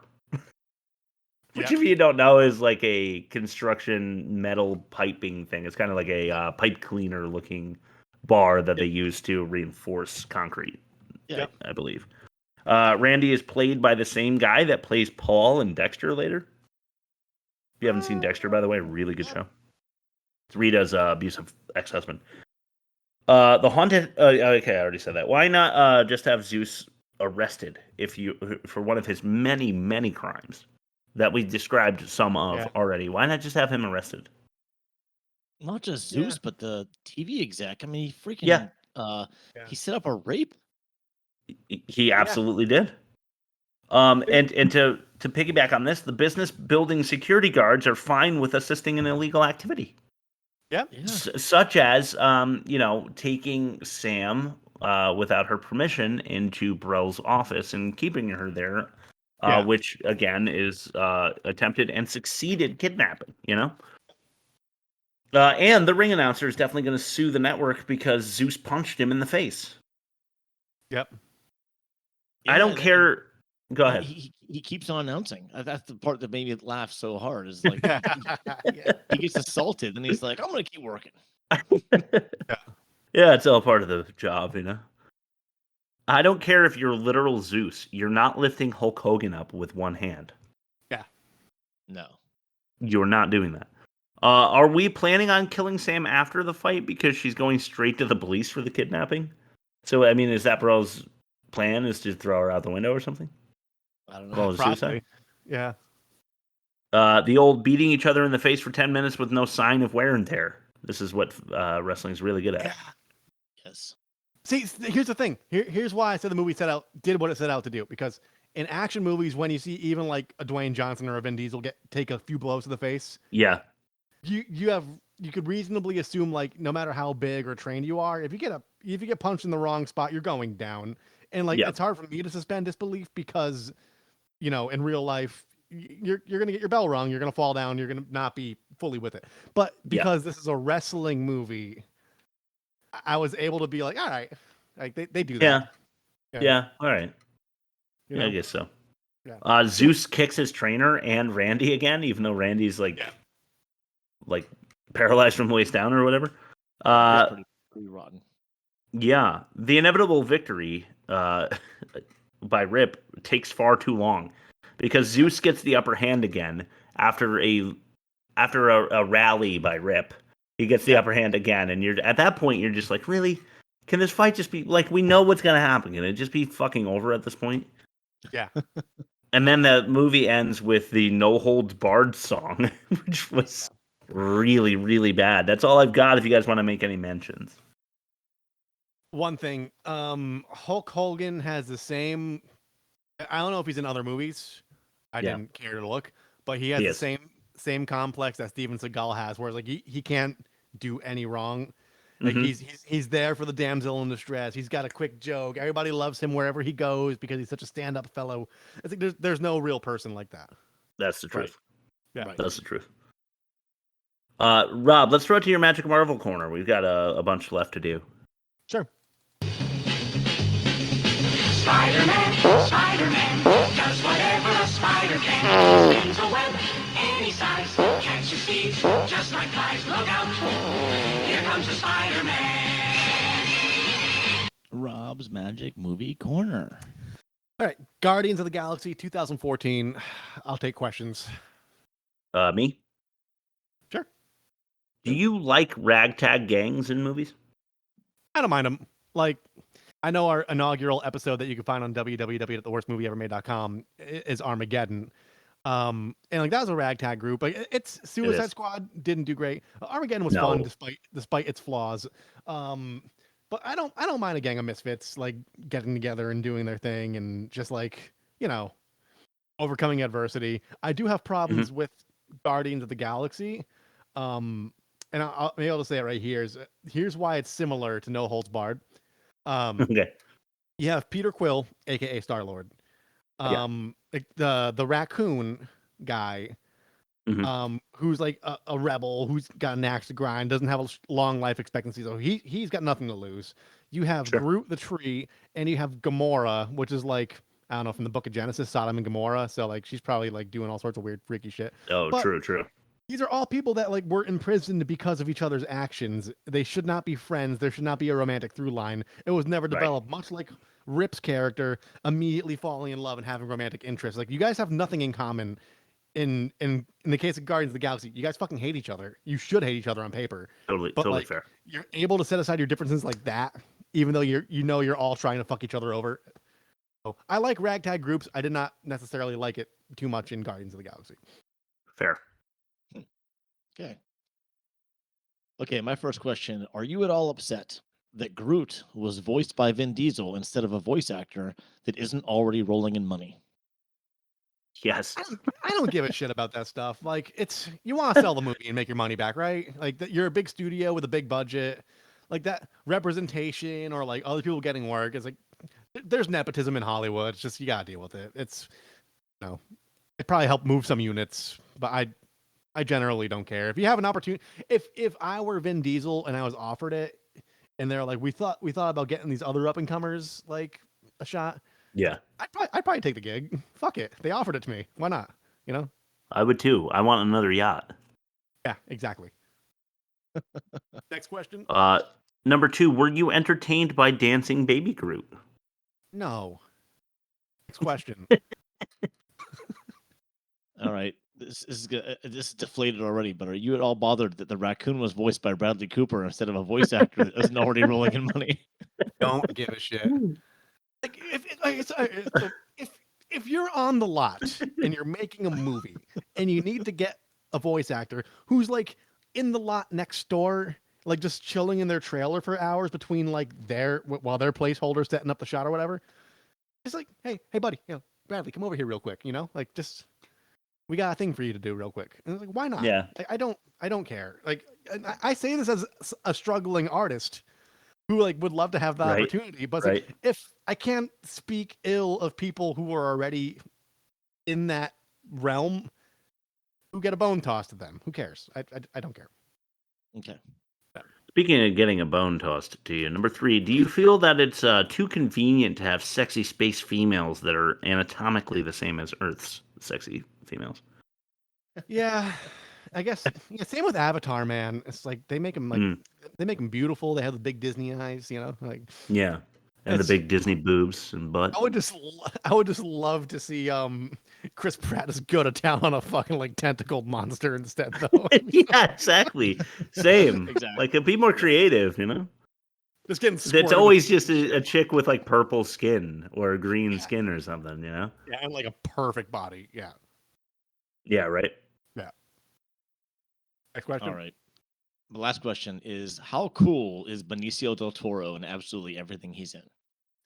Which, if you don't know, is like a construction metal piping thing. It's kind of like a pipe cleaner looking bar that they use to reinforce concrete. Yeah. I believe. Randy is played by the same guy that plays Paul in Dexter later. If you haven't seen Dexter, by the way, really good show. It's Rita's abusive ex-husband. The haunted. Okay, I already said that. Why not just have Zeus arrested for one of his many, many crimes that we described some of already? Why not just have him arrested? Not just Zeus, but the TV exec. I mean, he freaking he set up a rape. He absolutely did. And to piggyback on this, the business building security guards are fine with assisting in illegal activity. Yeah. Such as taking Sam without her permission into Brell's office and keeping her there, which again is attempted and succeeded kidnapping. And the ring announcer is definitely going to sue the network because Zeus punched him in the face. Yep. I don't care. Go ahead. He keeps on announcing. That's the part that made me laugh so hard. Is like he gets assaulted and he's like, "I'm going to keep working." Yeah, it's all part of the job, I don't care if you're literal Zeus. You're not lifting Hulk Hogan up with one hand. Yeah. No. You're not doing that. Are we planning on killing Sam after the fight because she's going straight to the police for the kidnapping? So, I mean, is that Burrell's plan, is to throw her out the window or something? I don't know. Suicide? Yeah. The old beating each other in the face for 10 minutes with no sign of wear and tear. This is what wrestling's really good at. Yes. See, here's the thing. Here's why I said the movie did what it set out to do. Because in action movies, when you see even like a Dwayne Johnson or a Vin Diesel take a few blows to the face, yeah, you could reasonably assume, like, no matter how big or trained you are, if you get punched in the wrong spot, you're going down. And it's hard for me to suspend disbelief because, in real life, you're gonna get your bell rung, you're gonna fall down, you're gonna not be fully with it. But because this is a wrestling movie, I was able to be like, all right, like they do that. Yeah. All right. I guess so. Yeah. Zeus kicks his trainer and Randy again, even though Randy's like paralyzed from the waist down or whatever. Pretty rotten. Yeah, the inevitable victory by Rip takes far too long because Zeus gets the upper hand again after a rally by Rip. He gets the upper hand again, and at that point you're just like, really? Can this fight just be like, we know what's gonna happen? Can it just be fucking over at this point? Yeah. And then the movie ends with the No Holds Barred song, which was really, really bad. That's all I've got if you guys want to make any mentions. One thing, Hulk Hogan has the same. I don't know if he's in other movies. I didn't care to look, but he has the same complex that Steven Seagal has, where like he can't do any wrong. Like he's there for the damsel in distress. He's got a quick joke. Everybody loves him wherever he goes because he's such a stand-up fellow. I think there's no real person like that. That's the truth. Right. Yeah, that's the truth. Rob, let's throw it to your Magic Marvel corner. We've got a bunch left to do. Sure. Spider-Man does whatever a spider can. Spins a web any size, catches thieves just like flies. Look out! Here comes the Spider-Man. Rob's Magic Movie Corner. All right, Guardians of the Galaxy 2014. I'll take questions. Me? Sure. Do you like ragtag gangs in movies? I don't mind them. Like, I know our inaugural episode that you can find on www.theworstmovieevermade.com is Armageddon. And like that was a ragtag group. Like it's Suicide Squad didn't do great. Armageddon was fun despite its flaws. But I don't mind a gang of misfits like getting together and doing their thing and just like, overcoming adversity. I do have problems with Guardians of the Galaxy. And I'll be able to say it right here. Here's why it's similar to No Holds Barred. Okay. You have Peter Quill, aka Star-Lord. The raccoon guy, who's like a rebel, who's got an axe to grind, doesn't have a long life expectancy, so he's got nothing to lose. You have Groot the tree, and you have Gamora, which is like I don't know, from the Book of Genesis, Sodom and Gomorrah. So like she's probably like doing all sorts of weird, freaky shit. Oh, But true. these are all people that like were imprisoned because of each other's actions. They should not be friends. There should not be a romantic through line. It was never developed. Much like Rip's character immediately falling in love and having romantic interests. Like you guys have nothing in common. In the case of Guardians of the Galaxy, you guys fucking hate each other. You should hate each other on paper. But like, Fair. you're able to set aside your differences like that, even though you're all trying to fuck each other over. So I like ragtag groups. I did not necessarily like it too much in Guardians of the Galaxy. Fair. Okay, my first question. Are you at all upset that Groot was voiced by Vin Diesel instead of a voice actor that isn't already rolling in money? Yes. I don't give a shit about that stuff. Like you want to sell the movie and make your money back, right? Like you're a big studio with a big budget. Like that representation or like other people getting work is like there's nepotism in Hollywood. It's just you gotta deal with it. It's it probably helped move some units, but I generally don't care. If you have an opportunity, if I were Vin Diesel and I was offered it, and they're like, we thought about getting these other up and comers like a shot. Yeah, I'd probably take the gig. Fuck it, they offered it to me. Why not? I would too. I want another yacht. Yeah, exactly. Next question. Number 2. Were you entertained by dancing baby Groot? No. Next question. All right. This is deflated already, but are you at all bothered that the raccoon was voiced by Bradley Cooper instead of a voice actor that isn't already rolling in money? Don't give a shit. Like if you're on the lot and you're making a movie and you need to get a voice actor who's like in the lot next door, like just chilling in their trailer for hours between like while their placeholder setting up the shot or whatever, it's like, hey buddy, Bradley, come over here real quick, like just. We got a thing for you to do real quick. And it's like, why not? Yeah. I don't care. Like, I say this as a struggling artist who like would love to have the opportunity, but like, if I can't speak ill of people who are already in that realm, who get a bone tossed to them? Who cares? I don't care. Okay. Speaking of getting a bone tossed to you, number 3, do you feel that it's too convenient to have sexy space females that are anatomically the same as Earth's sexy females? Yeah, I guess. Yeah, same with Avatar, man. It's like they make them they make them beautiful. They have the big Disney eyes, like. Yeah, and the big Disney boobs and butt. I would just love to see Chris Pratt just go to town on a fucking like tentacled monster instead, though. Yeah, exactly. Same. Exactly. Like, be more creative, Just getting. It's always just a chick with like purple skin or green skin or something, Yeah, and like a perfect body. Yeah. Yeah. Right. Yeah. Next question. All right. The last question is: how cool is Benicio del Toro in absolutely everything he's in?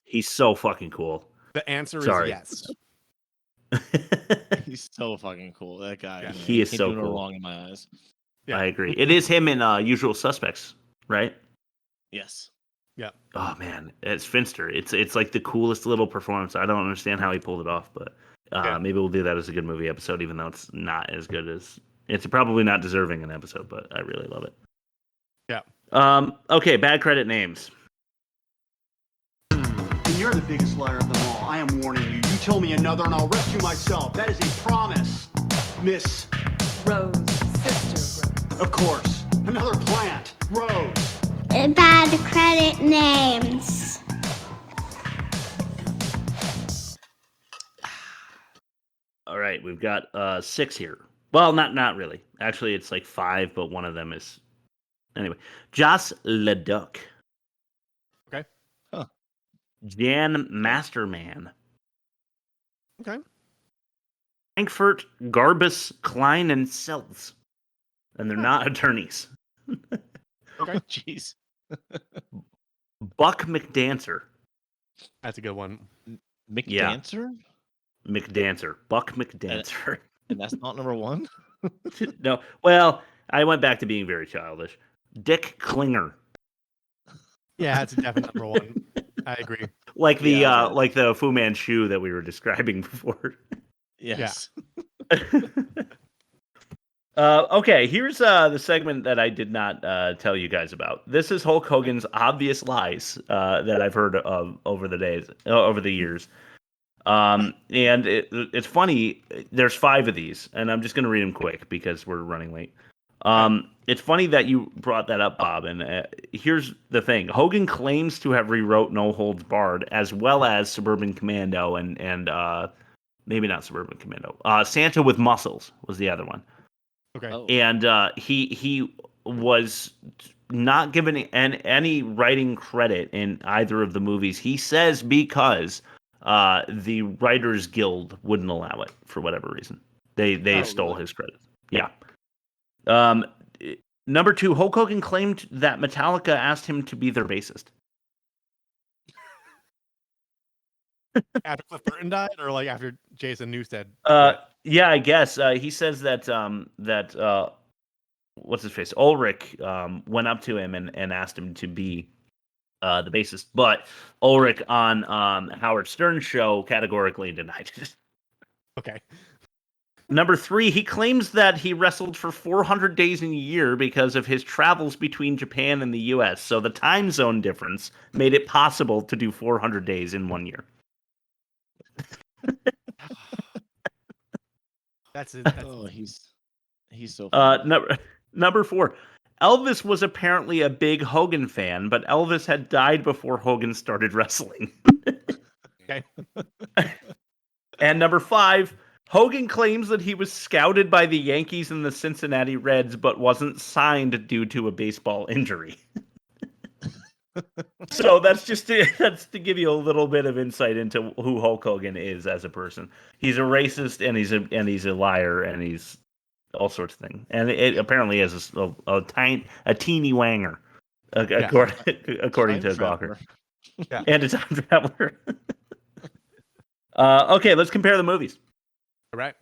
He's so fucking cool. The answer is yes. He's so fucking cool. That guy. Yeah, man, he is can't so do no cool. wrong in my eyes. Yeah. I agree. It is him in Usual Suspects, right? Yes. Yeah. Oh man, it's Finster. It's like the coolest little performance. I don't understand how he pulled it off, but maybe we'll do that as a good movie episode, even though it's not as good as it's probably not deserving an episode, but I really love it. Yeah. Okay, bad credit names. And you're the biggest liar of them all. I am warning you. You tell me another and I'll rescue myself. That is a promise. Miss Rose, sister Rose. Of course. Another plant. Rose. Bad credit names. All right, we've got 6 here. Well, not really. Actually, it's like 5, but one of them is anyway. Joss Leduc. Okay. Huh. Jan Masterman. Okay. Frankfurt, Garbus, Klein, and Seltz. And they're not attorneys. Okay. Jeez. Buck McDancer. That's a good one. McDancer? Yeah. McDancer. Buck McDancer. And that's not number 1? No. Well, I went back to being very childish. Dick Klinger. Yeah, that's a definite number 1. I agree. Like the like the Fu Manchu that we were describing before. Yes. Yeah. Okay, here's the segment that I did not tell you guys about. This is Hulk Hogan's obvious lies that I've heard of over the years. And it's funny. There's 5 of these, and I'm just going to read them quick because we're running late. It's funny that you brought that up, Bob. And here's the thing: Hogan claims to have rewrote No Holds Barred as well as Suburban Commando and maybe not Suburban Commando. Santa with Muscles was the other one. Okay. And he was not given any writing credit in either of the movies. He says because the Writers Guild wouldn't allow it for whatever reason. They stole his credit. Yeah. Number 2, Hulk Hogan claimed that Metallica asked him to be their bassist. After Cliff Burton died, or like after Jason Newsted? Yeah, I guess he says that what's his face, Ulrich, went up to him and asked him to be the bassist, but Ulrich on Howard Stern's show categorically denied it. Okay. Number 3, he claims that he wrestled for 400 days in a year because of his travels between Japan and the U.S. So the time zone difference made it possible to do 400 days in 1 year. That's he's so funny. Number 4, Elvis was apparently a big Hogan fan, but Elvis had died before Hogan started wrestling. Okay. And number 5, Hogan claims that he was scouted by the Yankees and the Cincinnati Reds, but wasn't signed due to a baseball injury. So that's to give you a little bit of insight into who Hulk Hogan is as a person. He's a racist and he's a liar and he's all sorts of things. And it apparently is a teeny wanger, according to Gawker. Yeah. And a time traveler. Okay, let's compare the movies. All right.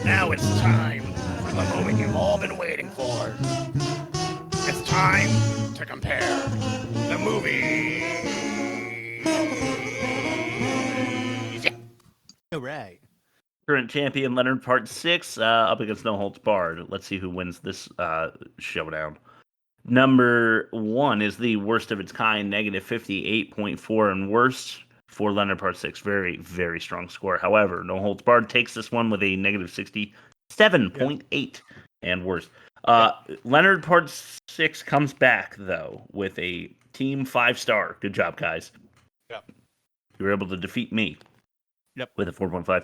Now it's time for the moment you've all been waiting for. It's time to compare the movies. All right. Current champion Leonard Part 6 up against No Holds Barred. Let's see who wins this showdown. Number 1 is the worst of its kind, negative 58.4, and worst for Leonard Part 6. Very, very strong score. However, No Holds Barred takes this one with a negative 67.8 and worst. Leonard Part 6 comes back, though, with a team 5-star. Good job, guys. Yep. You were able to defeat me. Yep. With a 4.5.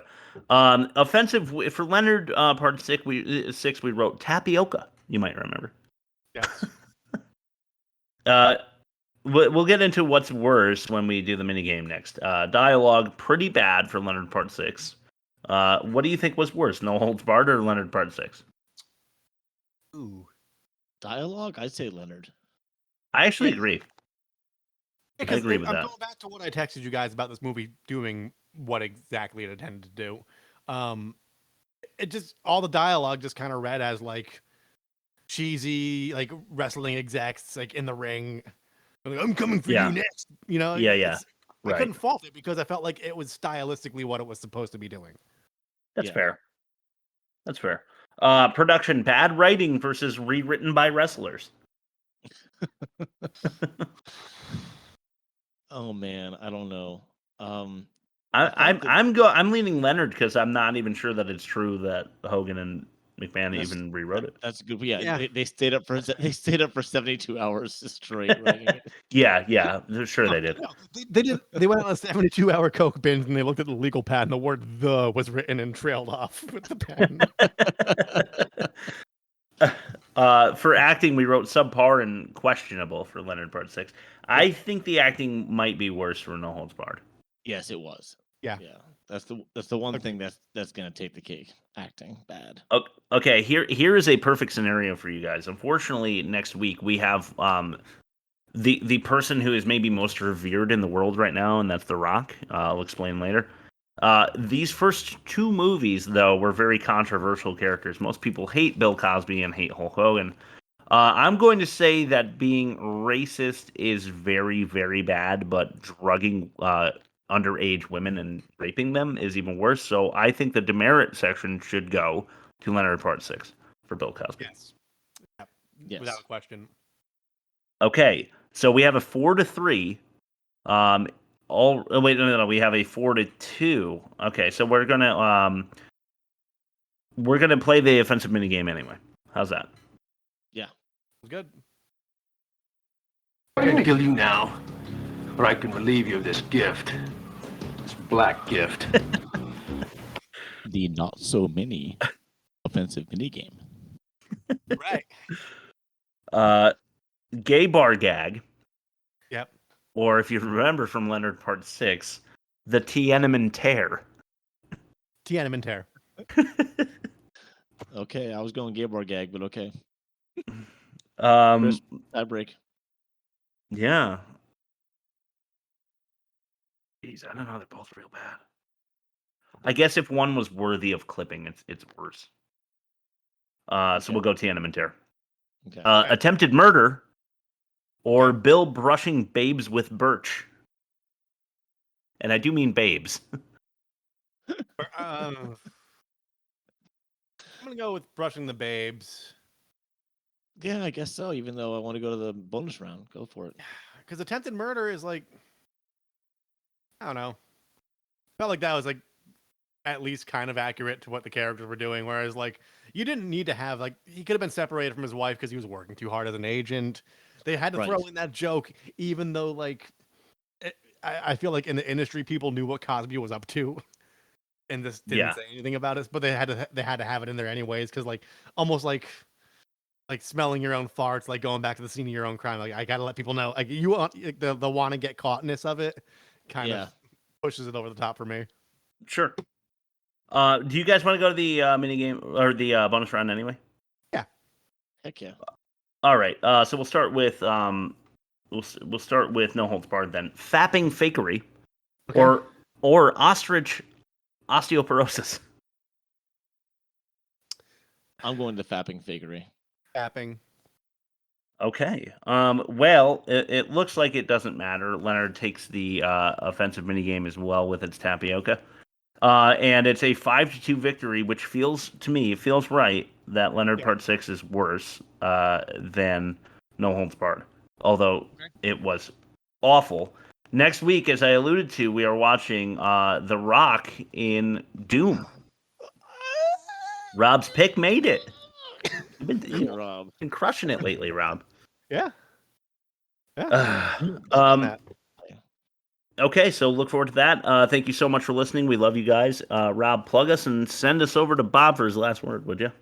Offensive for Leonard Part 6, we wrote tapioca. You might remember. Yes. We'll get into what's worse when we do the minigame next. Dialogue, pretty bad for Leonard Part 6. What do you think was worse, No Holds Barred or Leonard Part 6? Ooh. Dialogue? I'd say Leonard. I actually agree. I agree with I'm that. going back to what I texted you guys about this movie doing what exactly it intended to do. It just, all the dialogue just kind of read as like cheesy, like wrestling execs, like in the ring. Like, I'm coming for you next. You know? Yeah. I couldn't fault it because I felt like it was stylistically what it was supposed to be doing. That's fair. That's fair. Production, bad writing versus rewritten by wrestlers. Oh man, I don't know. I'm leaning Leonard because I'm not even sure that it's true that Hogan and McMahon even rewrote it. That's good. Yeah. They stayed up for 72 hours straight. Right? Yeah, sure they did. They did. They went on a 72-hour coke binge and they looked at the legal pad and the word "the" was written and trailed off with the pen. For acting, we wrote subpar and questionable for Leonard Part 6. I think the acting might be worse for No Holds Barred. Yes, it was. Yeah. That's the one thing that's gonna take the cake. Acting bad. Okay, here is a perfect scenario for you guys. Unfortunately, next week we have the person who is maybe most revered in the world right now, and that's The Rock. I'll explain later. These first 2 movies, though, were very controversial characters. Most people hate Bill Cosby and hate Hulk Hogan. I'm going to say that being racist is very, very bad, but drugging underage women and raping them is even worse. So I think the demerit section should go to Leonard Part 6 for Bill Cosby. Yes. Without a question. Okay, so we have a 4-3. wait, no. We have a 4-2. Okay, so we're gonna play the offensive minigame anyway. How's that? Yeah. Good. I can kill you now, or I can relieve you of this gift. This black gift. The not so mini offensive minigame. Right. Gay bar gag. Yep. Or if you remember from Leonard Part 6, the Tiananmen tear. Tiananmen tear. Okay, I was going gay bar gag, but okay. Chris, tie break. Yeah. Jeez, I don't know. They're both real bad. I guess if one was worthy of clipping, it's worse. So we'll go Tiananmen tear. Okay. Attempted murder, or Bill brushing babes with birch. And I do mean babes. I'm gonna go with brushing the babes. Yeah, I guess so. Even though I want to go to the bonus round, go for it. Because attempted murder is like, I don't know. Felt like that was like at least kind of accurate to what the characters were doing. Whereas like you didn't need to have like he could have been separated from his wife because he was working too hard as an agent. They had to throw in that joke, even though like I feel like in the industry people knew what Cosby was up to. And this didn't say anything about it, but they had to have it in there anyways, because like almost like smelling your own farts, like going back to the scene of your own crime. Like I gotta let people know, like you want the want to get caughtness of it, kind of pushes it over the top for me. Sure. Do you guys want to go to the minigame or the bonus round anyway? Yeah. Heck yeah. All right. So we'll start with we'll start with no holds barred then. Fapping fakery, or ostrich osteoporosis. I'm going to fapping fakery. Fapping. Okay. Well, it looks like it doesn't matter. Leonard takes the offensive minigame as well with its tapioca. And it's a 5-2 victory, which feels right that Leonard Part 6 is worse than No Holds Barred. Although it was awful. Next week, as I alluded to, we are watching The Rock in Doom. Rob's pick made it. You've been crushing it lately, Rob. Yeah. Okay, so look forward to that. Thank you so much for listening. We love you guys. Rob, plug us and send us over to Bob for his last word, would you?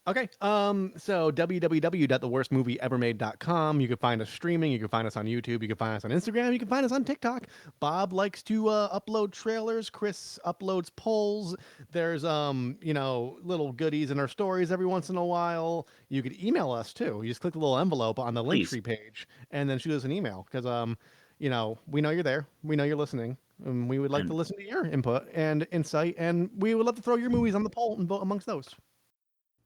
Okay. So www.theworstmovieevermade.com. You can find us streaming. You can find us on YouTube. You can find us on Instagram. You can find us on TikTok. Bob likes to upload trailers. Chris uploads polls. There's little goodies in our stories every once in a while. You could email us too. You just click the little envelope on the Linktree page and then shoot us an email because we know you're there. We know you're listening. And we would like to listen to your input and insight, and we would love to throw your movies on the poll and vote amongst those.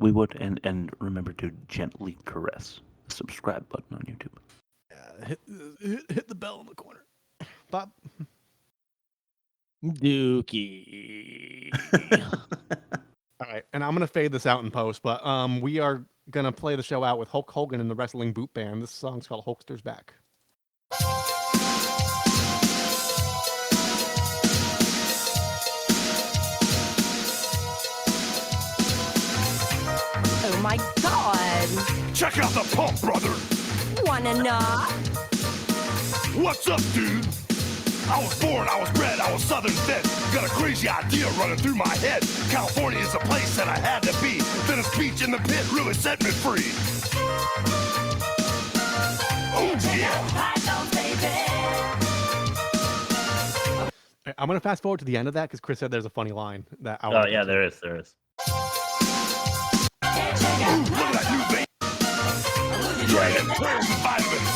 We would, and remember to gently caress the subscribe button on YouTube. Hit the bell in the corner. Bob. Dookie. All right, and I'm gonna fade this out in post, but we are gonna play the show out with Hulk Hogan and the Wrestling Boot Band. This song's called Hulkster's Back. Oh my God! Check out the pump, brother! Wanna know? What's up, dude? I was born, I was bred, I was southern fed. Got a crazy idea running through my head. California is a place that I had to be. Then a speech in the pit really set me free. Oh yeah! I'm gonna fast forward to the end of that because Chris said there's a funny line that I Oh yeah, there is. Ooh, look at that new vein. Dragon prayers and vitamins.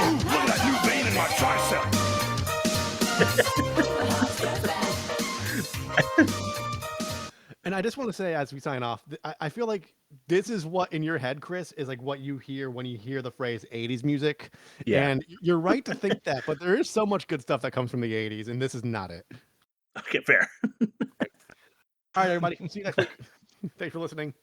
Ooh, look at that new vein in my tricep. And I just want to say, as we sign off, I feel like this is what in your head, Chris, is like what you hear when you hear the phrase 80s music. Yeah. And you're right to think that, but there is so much good stuff that comes from the 80s, and this is not it. Okay, fair. All right, everybody. See you next week. Thanks for listening.